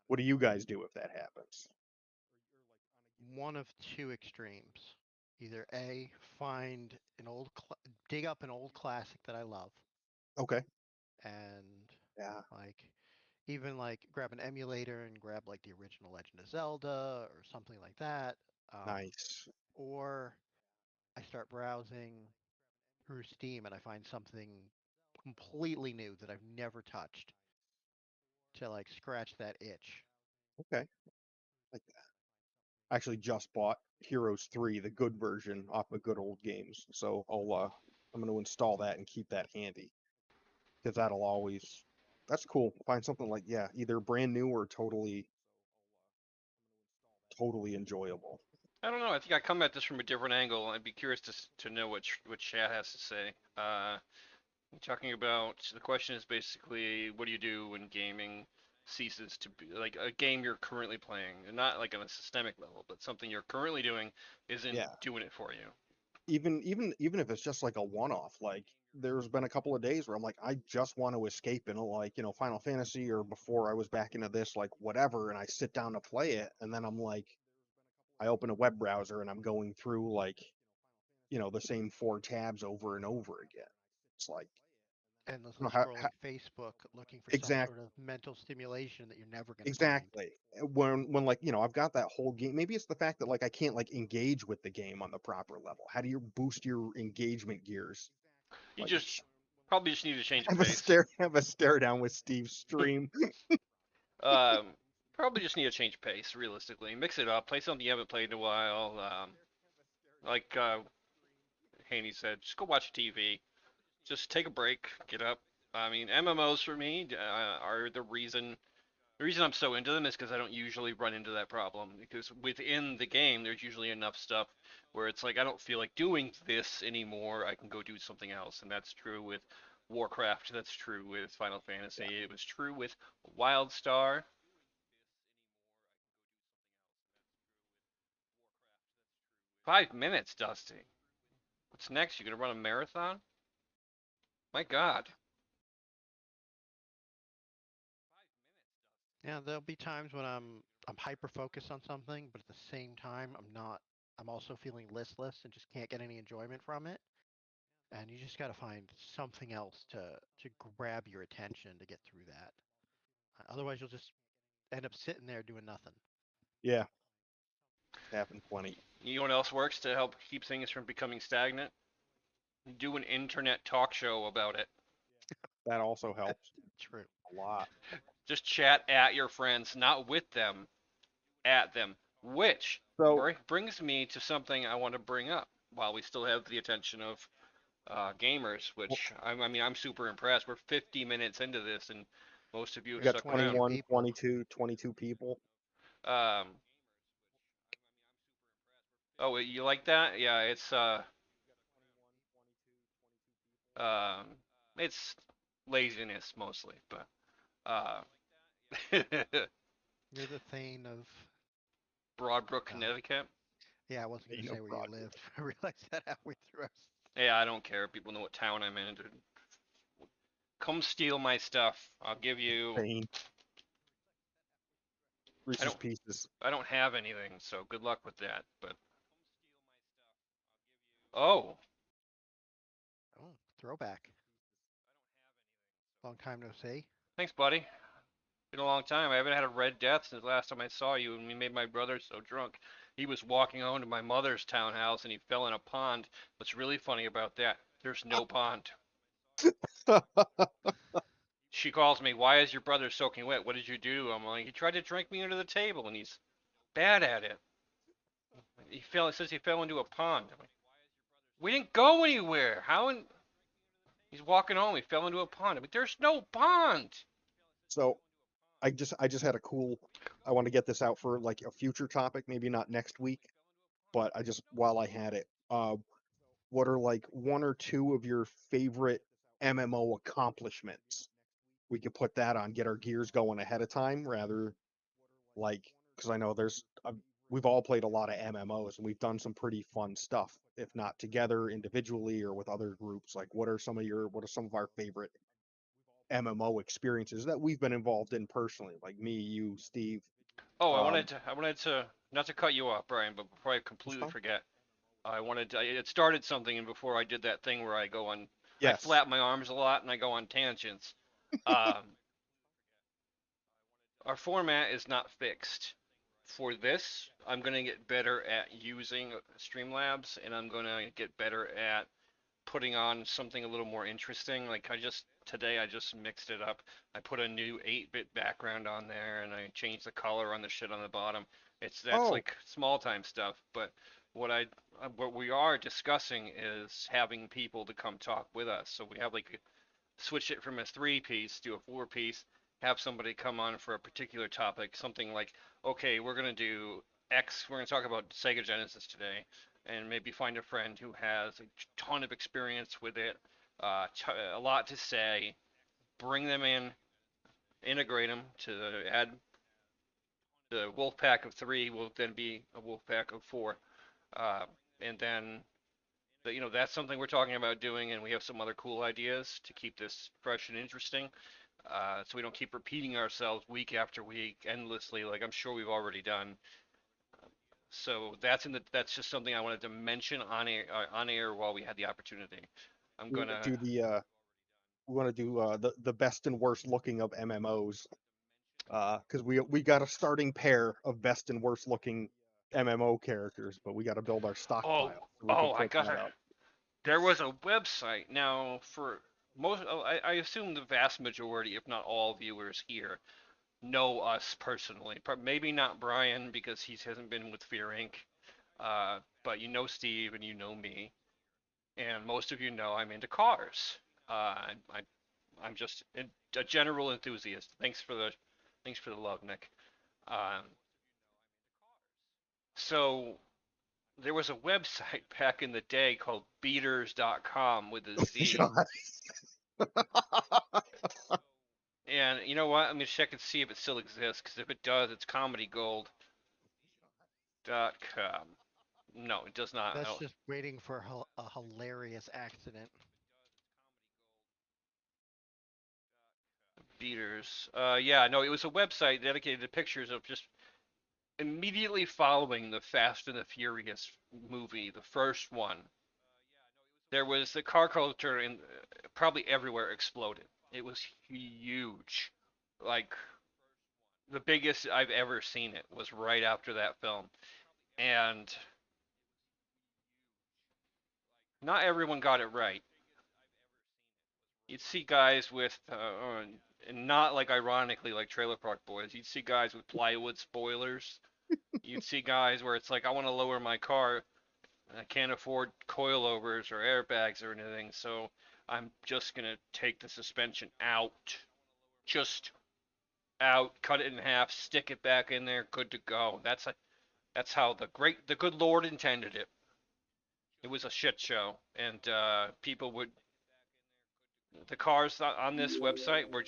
what do you guys do if that happens? One of two extremes. Either A, find dig up an old classic that I love, Okay. and Yeah. like even like grab an emulator and grab like the original Legend of Zelda or something like that. Um, Nice. or I start browsing through Steam and I find something completely new that I've never touched to like scratch that itch. Okay. Like actually just bought Heroes 3, the good version, off of Good Old Games. So I'm going to install that and keep that handy because that'll always that's cool. Find something like yeah, either brand new or totally enjoyable. I don't know. I think I come at this from a different angle. I'd be curious to know what chat has to say. Talking about the question is basically what do you do when gaming ceases to be like a game you're currently playing, and not like on a systemic level, but something you're currently doing isn't Yeah. doing it for you. Even if it's just like a one-off, like there's been a couple of days where I'm like I just want to escape into like Final Fantasy, or before I was back into this like whatever, and I sit down to play it and then I'm like I open a web browser and I'm going through like the same four tabs over and over again. It's like I Endlessly don't know how scrolling Facebook looking for some exact sort of mental stimulation that you're never going to find. exactly when like I've got that whole game. Maybe it's the fact that like I can't like engage with the game on the proper level. How do you boost your engagement gears? You Like just probably just need to change of have a pace. stare down with Steve's stream. Um, Probably just need to change of pace. Realistically, mix it up. Play something you haven't played in a while. Like Haney said, just go watch TV. Just take a break. Get up. I mean, MMOs for me are the reason I'm so into them is because I don't usually run into that problem. Because within the game, there's usually enough stuff where it's like I don't feel like doing this anymore. I can go do something else, and that's true with Warcraft. That's true with Final Yeah. Fantasy. It was true with WildStar. 5 minutes, Dusty. What's next? You gonna run a marathon? My God. Yeah, there'll be times when I'm hyper focused on something, but at the same time I'm not. I'm also feeling listless and just can't get any enjoyment from it. And you just got to find something else to grab your attention to get through that. Otherwise, you'll just end up sitting there doing nothing. Yeah, happened plenty. You know what else works to help keep things from becoming stagnant? Do an internet talk show about it. That also helps True. a lot. Just chat at your friends, not with them, at them. Which So brings me to something I want to bring up while we still have the attention of gamers, w- which I mean, I'm super impressed. We're 50 minutes into this, and most of you we have got stuck around. 22 21, people. 22, 22 people. Um, oh, you like that? Yeah, um, it's laziness mostly, but uh, You're the Thane of. Broadbrook, Uh, Connecticut. yeah, I wasn't Ain't gonna no say where you fraud. lived. I realized that halfway through. Yeah, I don't care. People know what town I'm in. Dude. Come steal my stuff. I'll give you. Pain. I Reese's don't. Pieces. I don't have anything, so good luck with that. But oh, Oh, throwback. Long time no see. thanks, buddy. Been a long time. I haven't had a Red Death since the last time I saw you, and we made my brother so drunk. He was walking home to my mother's townhouse, and he fell in a pond. What's really funny about that? There's no pond. She calls me, "Why is your brother soaking wet? What did you do?" I'm like, "He tried to drink me under the table, and he's bad at it. He fell. It says he fell into a pond." I'm like, "We didn't go anywhere. How?" In... He's walking home. He fell into a pond. I'm like, "There's no pond." So I just had a cool. I want to get this out for like a future topic, maybe not next week, but I just while I had it, what are like one or two of your favorite MMO accomplishments? We could put that on, get our gears going ahead of time, rather like because I know we've all played a lot of MMOs and we've done some pretty fun stuff, if not together, individually, or with other groups. Like, what are some of our favorite MMO experiences that we've been involved in personally? Like me, you, Steve. Oh, Um, I wanted to not to cut you off, Brian, but before I that's completely fine. forget, I wanted to. It started something, and before I did that thing where I go on, I Yes. flap my arms a lot and I go on tangents. Um, our format is not fixed. For this, I'm gonna get better at using Streamlabs, and I'm gonna get better at putting on something a little more interesting. Like today I just mixed it up. I put a new 8-bit background on there and I changed the color on the shit on the bottom. That's Oh, like small time stuff, but what I what we are discussing is having people to come talk with us. So we have like switch it from a 3-piece to a 4-piece, have somebody come on for a particular topic, something like, okay, we're going to do X, we're going to talk about Sega Genesis today, and maybe find a friend who has a ton of experience with it, a lot to say, bring them in, integrate them to add the wolf pack of 3 will then be a wolf pack of 4. Uh, and then that's something we're talking about doing, and we have some other cool ideas to keep this fresh and interesting. So we don't keep repeating ourselves week after week endlessly, like I'm sure we've already done. So that's just something I wanted to mention on air while we had the opportunity. I'm we want to gonna. do the best and worst looking of MMOs. Because we got a starting pair of best and worst looking MMO characters, but we got to build our Oh, stockpile so we can oh, I put that gotta. up. There was a website now for most. I assume the vast majority, if not all, viewers here know us personally. Maybe not Brian because he hasn't been with Fear Inc. But you know Steve and you know me, and most of you know I'm into cars. I'm just a general enthusiast. Thanks for the love, Nick. Um, so there was a website back in the day called beaters.com with a Z. God. And you know what? I'm gonna check and see if it still exists, because if it does, it's comedygold.com. No, it does not. That's just waiting for a hilarious accident. Beaters. Yeah, no, it was a website dedicated to pictures of just immediately following the Fast and the Furious movie, the first one, there was the car culture in probably everywhere exploded. It was huge. Like the biggest I've ever seen it was right after that film. And not everyone got it right. You'd see guys with, and not like ironically like Trailer Park Boys, you'd see guys with plywood spoilers. You'd see guys where it's like, I want to lower my car, and I can't afford coilovers or airbags or anything, so I'm just going to take the suspension out. Just out, cut it in half, stick it back in there, good to go. That's how the good Lord intended it. It was a shit show, and people would the cars on this website were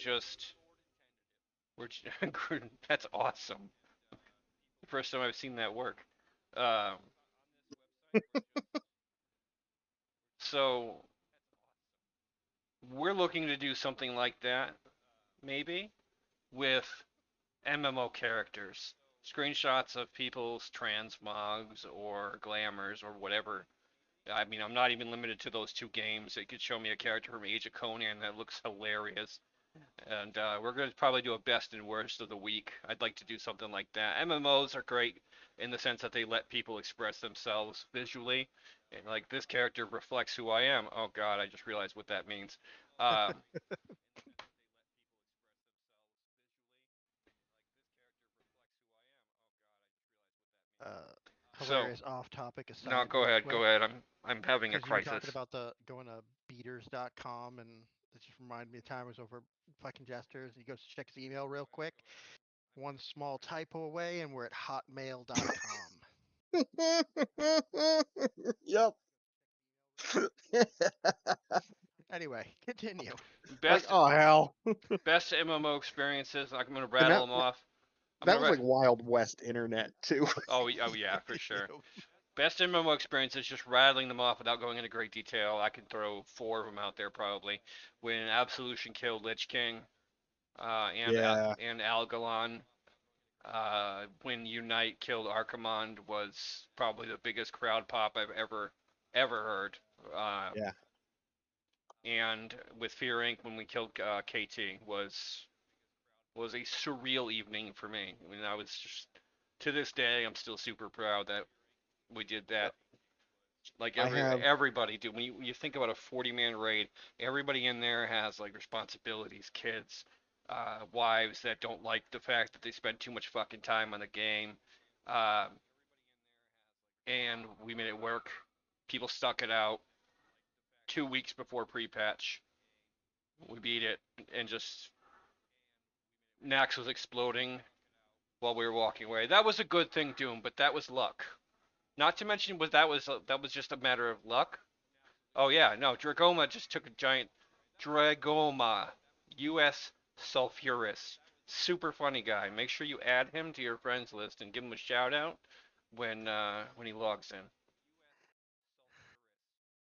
that's awesome. The first time I've seen that work. Um, so we're looking to do something like that, maybe with MMO characters, screenshots of people's transmogs or glamours or whatever. I mean, I'm not even limited to those two games. It could show me a character from Age of Conan that looks hilarious. And we're going to probably do a best and worst of the week. I'd like to do something like that. MMOs are great in the sense that they let people express themselves visually. And like this character reflects who I am. Oh God, I just realized what that means. Um, Uh, so Hilarious off-topic no, aside, go real ahead, go quick, ahead. I'm having a because you were talking crisis. about the going to beaters.com, and it just reminded me of the time I was over at fucking Jester's, and he goes to check his email real quick. One small typo away, and we're at hotmail.com. Yep. Anyway, continue. Like, Best oh hell. best MMO experiences. I'm gonna And rattle them off. I'm that gonna was like Wild West internet too. oh yeah, for sure. Yep. Best MMO experiences, just rattling them off without going into great detail. I can throw four of them out there probably. When Absolution killed Lich King, Yeah. and Algalon. When Unite killed Archimond was probably the biggest crowd pop I've ever heard. Uh, Yeah. and with Fear Inc. when we killed KT was a surreal evening for me. I mean, I was just to this day I'm still super proud that we did Yep. that. Like I have everybody do. When you think about a 40-man raid, everybody in there has like responsibilities, kids, wives that don't like the fact that they spend too much fucking time on the game, uh, and we made it work. People stuck it out. 2 weeks before pre-patch, we beat it, and just Nax was exploding while we were walking away. That was a good thing, Doom, but that was luck. Not to mention that was just a matter of luck. Oh yeah, no, Dragoma just took a giant Dragoma, U.S. Sulfurous. Super funny guy. Make sure you add him to your friends list and give him a shout out when he logs in.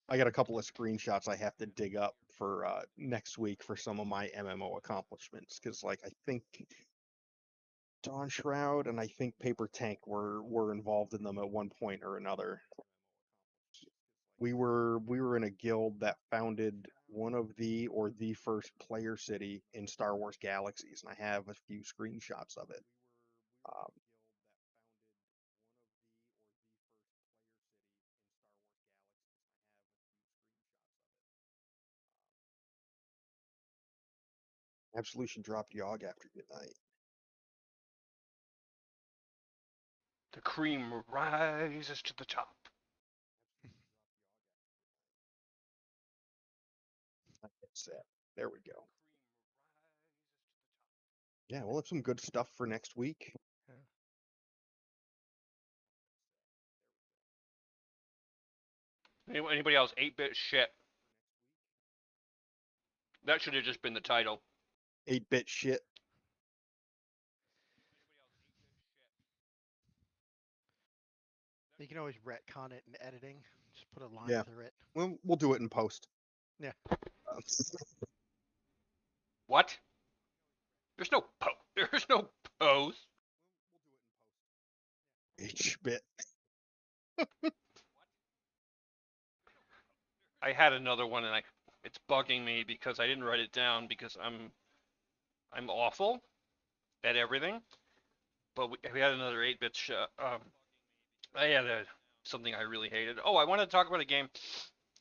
I got a couple of screenshots I have to dig up for next week for some of my MMO accomplishments because like I think Dawn Shroud and I think Paper Tank were involved in them at one point or another. We were in a guild that founded one of the or the first player city in Star Wars Galaxies, and I have a few screenshots of it. Um, Absolution dropped Yogg after Unite. The cream rises to the top. That's it. There we go. Yeah, we'll have some good stuff for next week. Yeah. Anybody else? 8-bit shit. That should have just been the title. 8-bit shit. You can always retcon it in editing. Just put a line Yeah, through it. we'll do it in post. Yeah. Uh, What? There's no pose. H-bit. I had another one, and it's bugging me because I didn't write it down because I'm awful at everything. But we had another 8-bit show. I had something I really hated. Oh, I wanted to talk about a game.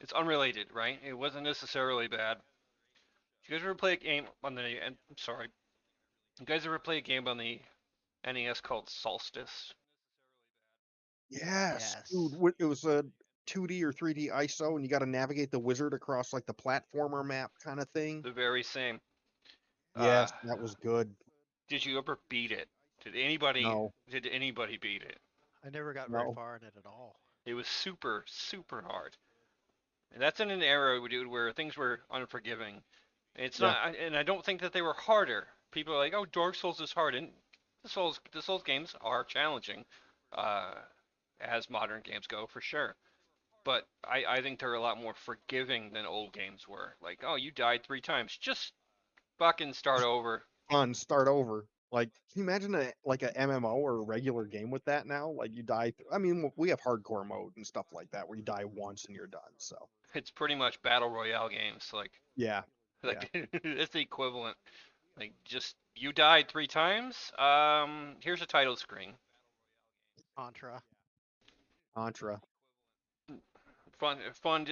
It's unrelated, right? It wasn't necessarily bad. Did you guys ever play a game on the? And I'm sorry. You guys ever play a game on the NES called Solstice? Yes, dude. Yes. It was a 2D or 3D ISO, and you got to navigate the wizard across like the platformer map kind of thing. The very same. Uh, Yes, that was good. did you ever beat it? Did anybody? No, Did anybody beat it? I never got very no. far in it at all. It was super, super hard. And that's in an era, dude, where things were unforgiving. It's Yeah, not, and I don't think that they were harder. People are like, "Oh, Dark Souls is hard," and the Souls games are challenging, uh, as modern games go, for sure. But I think they're a lot more forgiving than old games were. Like, oh, you died 3 times, just fucking start over. fun. Start over. Like, can you imagine like a MMO or a regular game with that now? Like, you die. I mean, we have hardcore mode and stuff like that where you die once and you're done. So, It's pretty much battle royale games. Like, yeah, yeah. like it's the equivalent. Like, just you died 3 times. Here's a title screen. Contra. Contra. Fun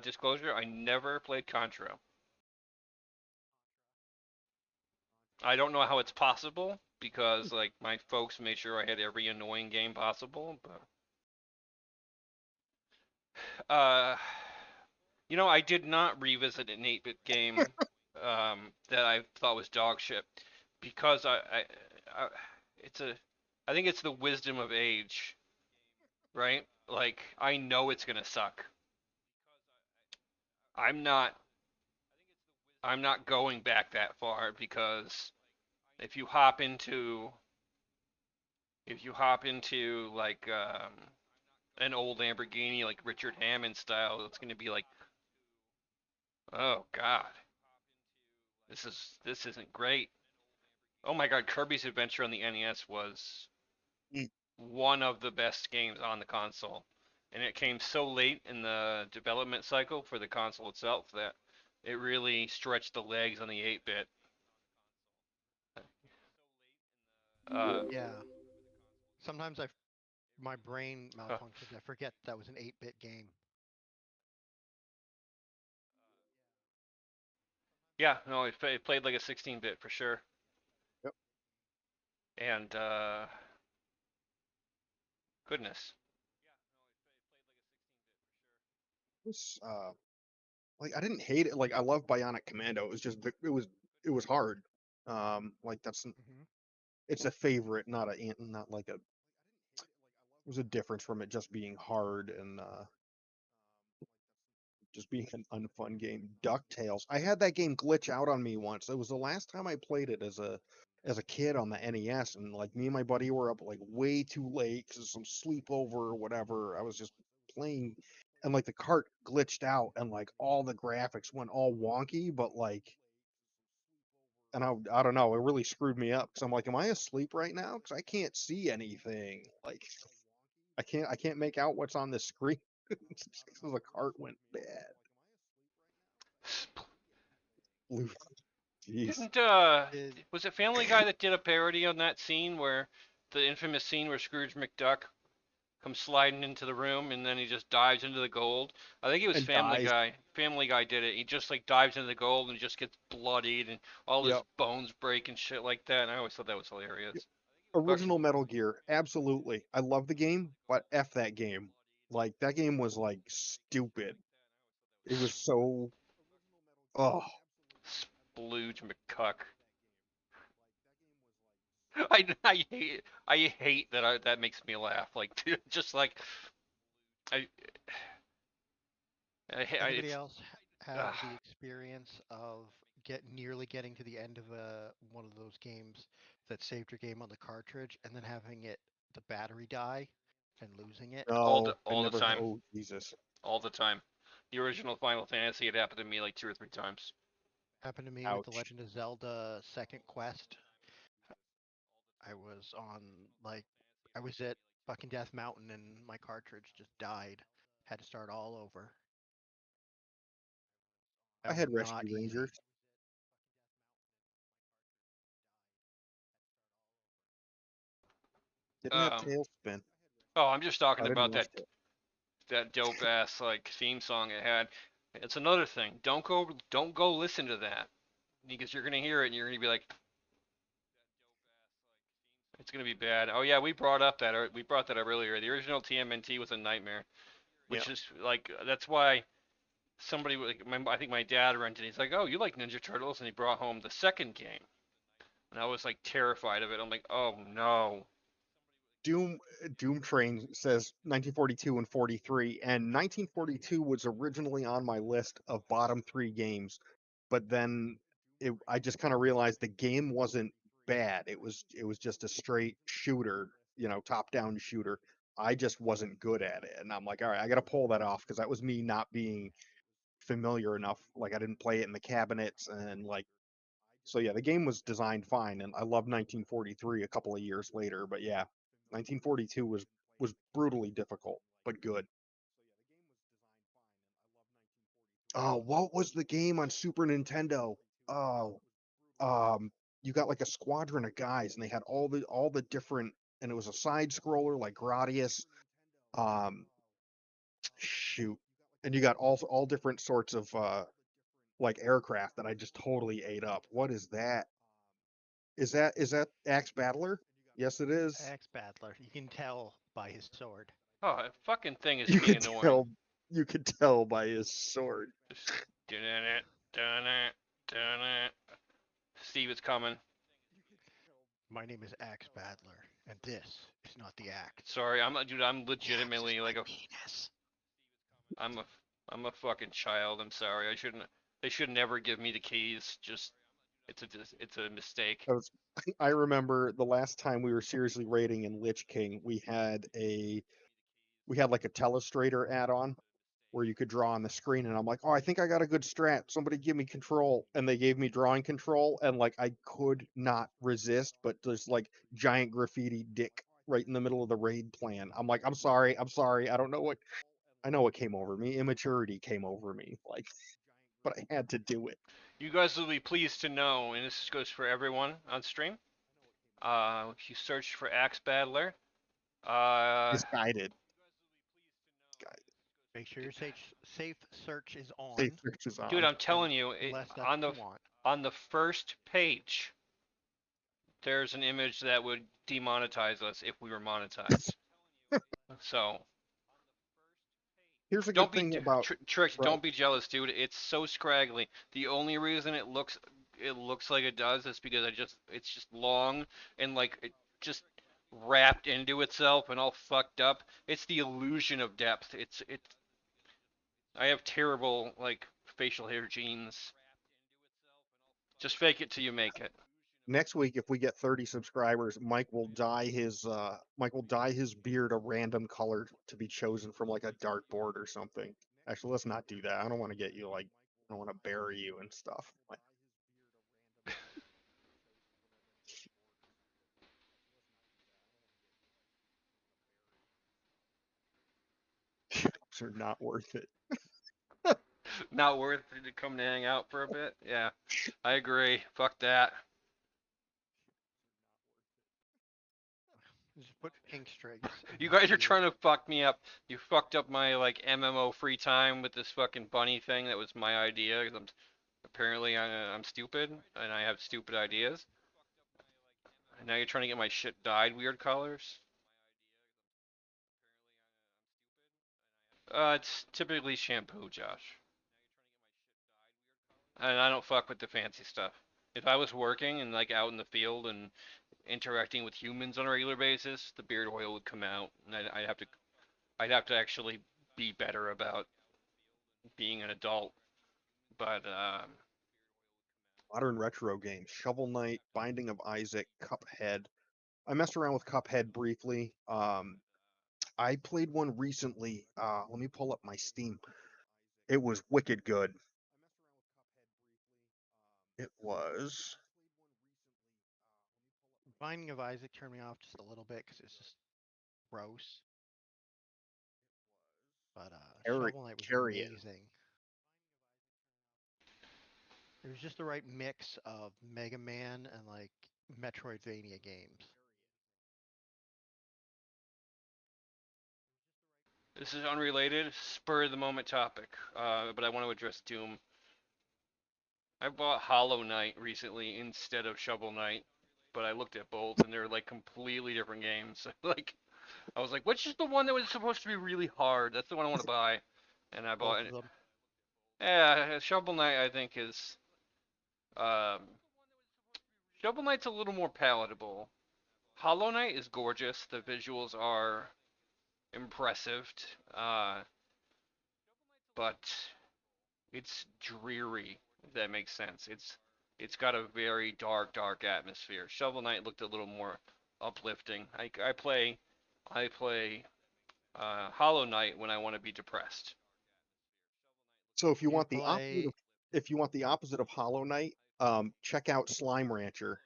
disclosure. I never played Contra. I don't know how it's possible because like my folks made sure I had every annoying game possible. But I did not revisit an 8-bit game that I thought was dog shit because I it's a I think it's the wisdom of age, right? Like I know it's gonna suck. I'm not I'm not going back that far because if you hop into if you hop into like an old Lamborghini like Richard Hammond style, it's gonna be like, oh God, this isn't great. Oh my God, Kirby's Adventure on the NES was Mm. one of the best games on the console, and it came so late in the development cycle for the console itself that it really stretched the legs on the 8-bit. Yeah. Sometimes my brain Uh, malfunctions. I forget that was an 8-bit game. yeah, no, it played like a 16-bit for sure, Yep. and goodness, It was, like I didn't hate it. Like I love Bionic Commando. It was just it was hard. Like Hmm. it's a favorite, not like a. There's a difference from it just being hard and just being an unfun game. DuckTales. I had that game glitch out on me once. It was the last time I played it as a kid on the NES, and like me and my buddy were up like way too late because some sleepover or whatever. I was just playing, and like the cart glitched out, and like all the graphics went all wonky. But like, and I don't know, it really screwed me up because I'm like, am I asleep right now? Because I can't see anything. Like I can't make out what's on the screen. It's just because the cart went bad. Blue. Jeez. didn't Did was it Family Guy that did a parody on that scene where the infamous scene where Scrooge McDuck comes sliding into the room and then he just dives into the gold. I think it was And Family dies. Guy. Family Guy did it. He just like dives into the gold and just gets bloodied and all his Yep. bones break and shit like that. And I always thought that was Yep. hilarious. Okay. Original Metal Gear. Absolutely. I love the game, but F that game. Like that game was like stupid. It was so oh Splooge McCuck. I hate that makes me laugh. Like just like I, anybody it's else have uh, the experience of nearly getting to the end of one of those games that saved your game on the cartridge and then having the battery die and losing it? no, I all the never time, oh Jesus. all the time. The original Final Fantasy, it happened to me like 2 or 3 times. Happened to me with the Ouch. Legend of Zelda Second Quest. I was on like I was at fucking Death Mountain and my cartridge just died. Had to start all over. I That was had not Rescue easy. Rangers. Didn't have Um, Tailspin. oh, I'm just I talking didn't about watch that it. that dope ass like theme song it had. It's another thing. Don't go listen to that because you're gonna hear it and you're gonna be like, it's gonna be bad. Oh yeah, we brought that up earlier. The original TMNT was a nightmare, Yeah. which is like that's why somebody like I think my dad rented. He's like, oh, you like Ninja Turtles, and he brought home the second game, and I was like terrified of it. I'm like, oh no. Doom Train says 1942 and 43, and 1942 was originally on my list of bottom 3 games, but then I just kind of realized the game wasn't bad. It was just a straight shooter, top down shooter. I just wasn't good at it, and I'm like, all right, I got to pull that off because that was me not being familiar enough. Like I didn't play it in the cabinets, and like so yeah, the game was designed fine, and I love 1943 a couple of years later. But yeah, 1942 was brutally difficult, but good. Oh, what was the game on Super Nintendo? Oh, you got like a squadron of guys, and they had all the different, and it was a side scroller like Gradius. Um, shoot, and you got all different sorts of like aircraft that I just totally ate up. What is that? Is that Axe Battler? Yes, it is. Axe Battler. You can tell by his sword. Oh, that fucking thing is You being could annoying. tell. You could tell by his sword. Just dun it, dun it, dun it. Steve is coming. My name is Axe Battler, and this is not the axe. Sorry, dude. I'm The axe is legitimately my like a penis. I'm a I'm a fucking child. I'm sorry. I shouldn't. They should never give me the keys. Just it's a mistake. I was. I remember the last time we were seriously rating in Lich King, we had like a telestrator add-on where you could draw on the screen, and I'm like, oh, I think I got a good strat. Somebody give me control, and they gave me drawing control, and like I could not resist, but there's like giant graffiti dick right in the middle of the raid plan. I'm like, I'm sorry, I don't know what. I know what came over me. Immaturity came over me, like, but I had to do it. You guys will be pleased to know, and this goes for everyone on stream. If you search for Axe Battler, uh, Misguided. Make sure your safe search is Safe on, search is dude, on. I'm telling you, unless that's on what the you want. first page, there's an image that would demonetize us if we were monetized. So Here's a good don't be thing about Tricks. right. Don't be jealous, dude. It's so scraggly. The only reason it looks like it does is because it's just long and like it just wrapped into itself and all fucked up. It's the illusion of depth. It's I have terrible like facial hair genes. Just fake it till you make it. Next week, if we get 30 subscribers, Mike will dye his beard a random color to be chosen from like a dartboard or something. Actually, let's not do that. I don't want to get you like I don't want to bury you and stuff. Like, are not worth it. Not worth it to come to hang out for a bit. Yeah, I agree. Fuck that. Just put ink strips in You his guys are beard. trying to fuck me up. You fucked up my like MMO free time with this fucking bunny thing that was my idea. Cause apparently I'm stupid and I have stupid ideas. And now you're trying to get my shit dyed weird colors. It's typically shampoo, Josh. And I don't fuck with the fancy stuff. If I was working and like out in the field and interacting with humans on a regular basis, the beard oil would come out, and I'd have to actually be better about being an adult. But Modern retro games: Shovel Knight, Binding of Isaac, Cuphead. I messed around with Cuphead briefly. I played one recently. Let me pull up my Steam. It was wicked good. It was. Binding of Isaac turned me off just a little bit because it's just gross. But Carry, Shovel Knight was carrion. amazing. It was just the right mix of Mega Man and like Metroidvania games. This is unrelated, spur of the moment topic, but I want to address Doom. I bought Hollow Knight recently instead of Shovel Knight, but I looked at both and they're like completely different games. Like I was like, which is the one that was supposed to be really hard? That's the one I want to buy, and I bought Both of it. them. Yeah, Shovel Knight I think is um, Shovel Knight's a little more palatable. Hollow Knight is gorgeous. The visuals are impressive, uh, but it's dreary. If that makes sense. It's got a very dark atmosphere. Shovel Knight looked a little more uplifting. I play Hollow Knight when I want to be depressed. So if you Do you want the opposite play? of Hollow Knight, check out Slime Rancher.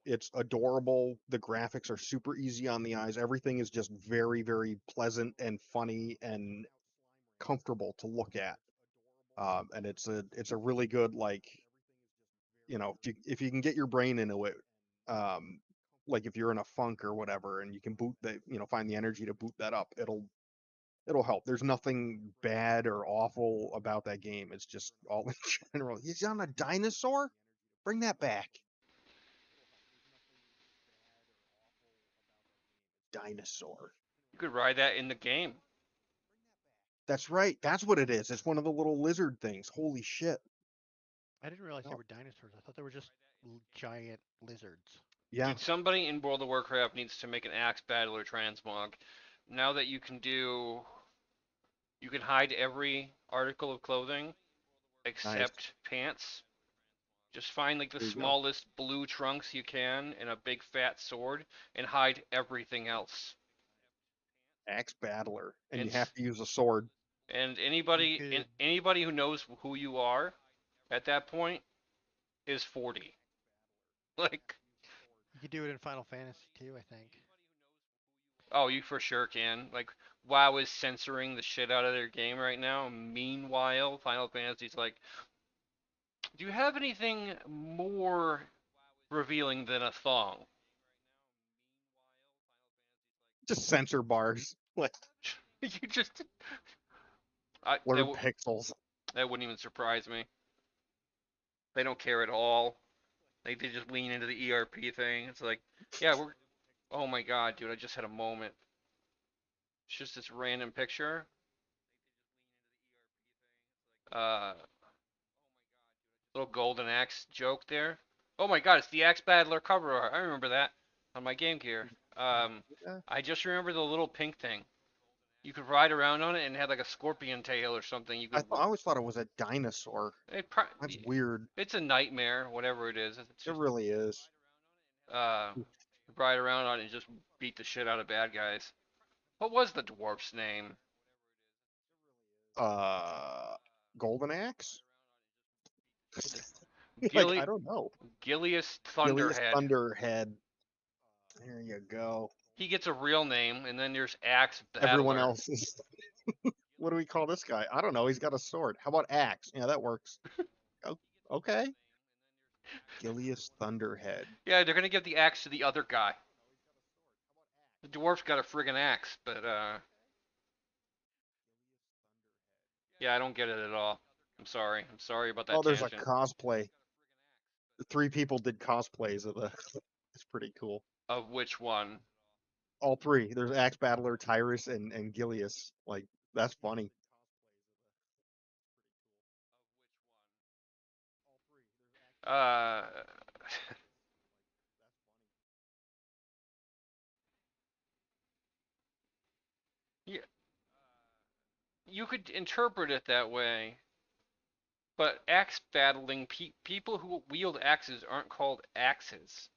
It's adorable. The graphics are super easy on the eyes. Everything is just very, very pleasant and funny and comfortable to look at. And it's a really good, like, if you can get your brain into it, um, like if you're in a funk or whatever, and you can find the energy to boot that up, it'll help. There's nothing bad or awful about that game. It's just all in general. He's on a dinosaur? Bring that back. Dinosaur. You could ride that in the game. That's right. That's what it is. It's one of the little lizard things. Holy shit. I didn't realize they Oh, were dinosaurs. I thought they were just giant lizards. yeah, Dude, somebody in World of Warcraft needs to make an axe battler transmog. Now that you can hide every article of clothing nice. except pants. Just find like the There you go. smallest blue trunks you can and a big fat sword and hide everything else. Axe battler. And you And have to use a sword. and You could anybody who knows who you are at that point is 40. Like, you could do it in Final Fantasy too, I think. oh, you for sure can. Like, WoW is censoring the shit out of their game right now. Meanwhile, Final Fantasy's like, do you have anything more revealing than a thong? Just sensor bars. Like You just, I blurred pixels. that wouldn't even surprise me. They don't care at all. Like they just lean into the ERP thing. It's like, yeah, we're. Oh my god, dude! I just had a moment. It's just this random picture. Uh, little golden axe joke there. Oh my god, it's the Axe Battler cover art. I remember that on my Game Gear. Yeah. I just remember the little pink thing. You could ride around on it and it had like a scorpion tail or something. You could. I always thought it was a dinosaur. It That's weird. it's a nightmare, whatever it is. It's It just really is. uh, ride around on it and just beat the shit out of bad guys. What was the dwarf's name? Uh, Golden Axe? Like, I Gilly don't know. Gilius Gilius Thunderhead. Thunderhead. There you go. He gets a real name, and then there's Axe Everyone Battler. else is. What do we call this guy? I don't know. He's got a sword. How about axe? Yeah, that works. Okay. Gilius Thunderhead. Yeah, they're gonna give the axe to the other guy. The dwarf's got a friggin' axe, but yeah, I don't get it at all. I'm sorry. I'm sorry about that Oh, there's a tangent. cosplay. 3 people did cosplays of the. It's pretty cool. Of which one? All 3. There's Axe Battler, Tyrus, and Gilius. Like, that's funny. Uh, yeah, you could interpret it that way, but axe battling people who wield axes aren't called axes.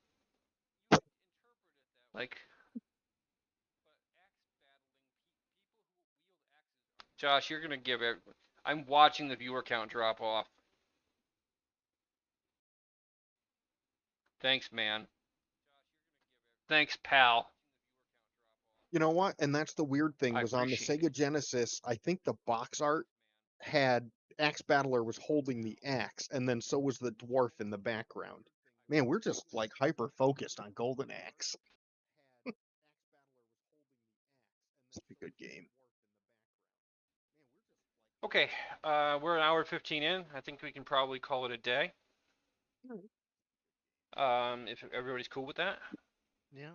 Like, Josh, you're gonna give it. I'm watching the viewer count drop off. Thanks, man. Thanks, pal. You know what? And that's the weird thing I was on the appreciate it. Sega Genesis, I think the box art had Axe Battler was holding the axe, and then so was the dwarf in the background. Man, we're just like hyper focused on Golden Axe. Such a good game. Okay, we're an hour 15 in. I think we can probably call it a day. If everybody's cool with that. Yeah.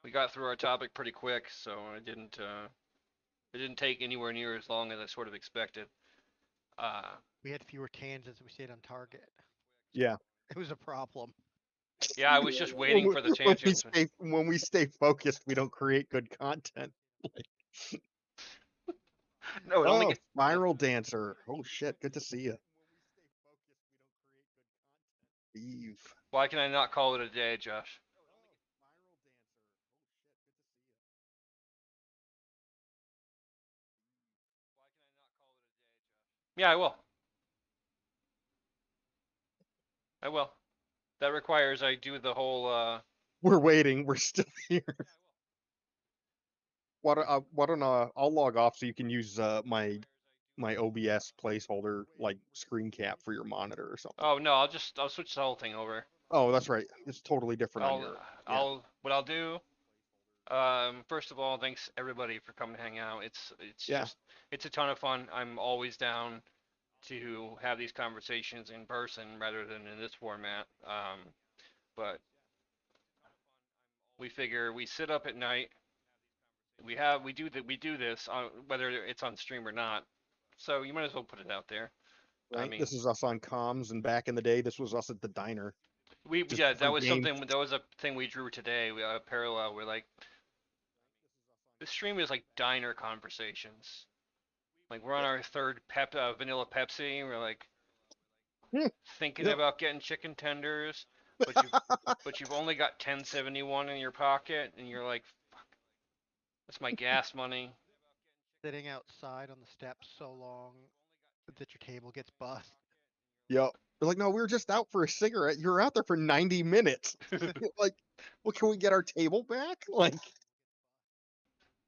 We got through our topic pretty quick, so it didn't take anywhere near as long as I sort of expected. Uh, We had fewer tangents. We stayed on target. Yeah. It was a problem. yeah, I was just waiting for the tangent. When we stay focused, we don't create good content. No, it only Oh, gets. Spiral Dancer. Oh shit, good to see you. Eve. Why can I not call it a day, Josh? Yeah, I will. I will. That requires I do the whole. We're waiting. We're still here. Why don't I'll log off so you can use my OBS placeholder like screen cap for your monitor or something. Oh no, I'll switch the whole thing over. Oh, that's right. It's totally different on I'll your. Yeah. I'll what I'll do. First of all, thanks everybody for coming to hang out. It's Yeah. just it's a ton of fun. I'm always down to have these conversations in person rather than in this format. But we figure we sit up at night. We do this on, whether it's on stream or not. So you might as well put it out there. I Right. mean, This is us on comms, and back in the day, this was us at the diner. Just yeah, different games. that was a thing we drew today. We parallel. We're like, this stream is like diner conversations. Like we're on our third vanilla Pepsi. We're like thinking Yep. about getting chicken tenders, but you've only got 1071 in your pocket, and you're like, fuck, that's my gas money. Sitting outside on the steps so long that your table gets bust. Yep. They're like, no, we were just out for a cigarette. You were out there for 90 minutes. Like, well, can we get our table back? Like,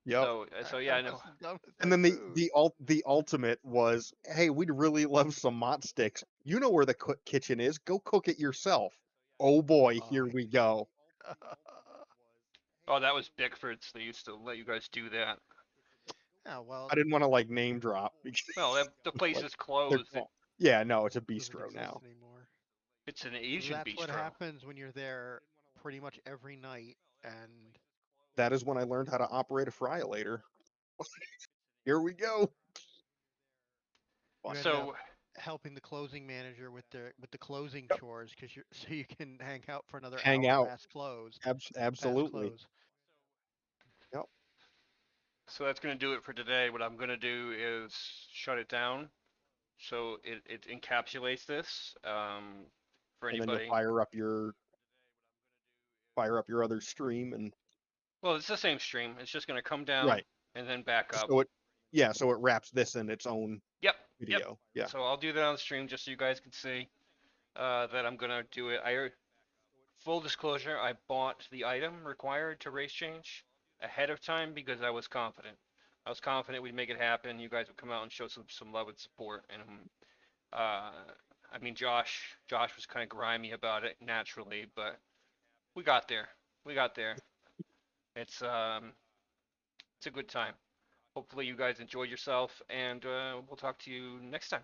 yep. So yeah, That I know. was the dumbest And thing. then the ultimate was, hey, we'd really love some mott sticks. You know where the kitchen is. Go cook it yourself. Oh boy, Oh, here we go. Oh, that was Bickford's. They used to let you guys do that. yeah, well, I didn't want to like name drop because Well, the place like is they're closed. yeah, no, it's a it doesn't bistro exist now. anymore. It's an Asian That's what bistro. happens when you're there pretty much every night, and That is when I learned how to operate a fryolator. Here we go. you Fun. end up So helping the closing manager with the closing Yep. chores because you so you can hang out for another Hang hour out. past close. Past Absolutely. close. Yep. so that's gonna do it for today. What I'm gonna do is shut it down, so it encapsulates this. For And then you'll anybody. fire up your other stream and Well, it's the same stream. It's just gonna come down right. and then back up. So it wraps this in its own Yep, yep. video. Yeah. So I'll do that on the stream just so you guys can see that I'm gonna do it. Full disclosure, I bought the item required to race change ahead of time because I was confident. I was confident we'd make it happen. You guys would come out and show some love and support. And uh, I mean, Josh was kind of grimy about it naturally, but we got there. We got there. It's um, it's a good time. Hopefully you guys enjoyed yourself, and we'll talk to you next time.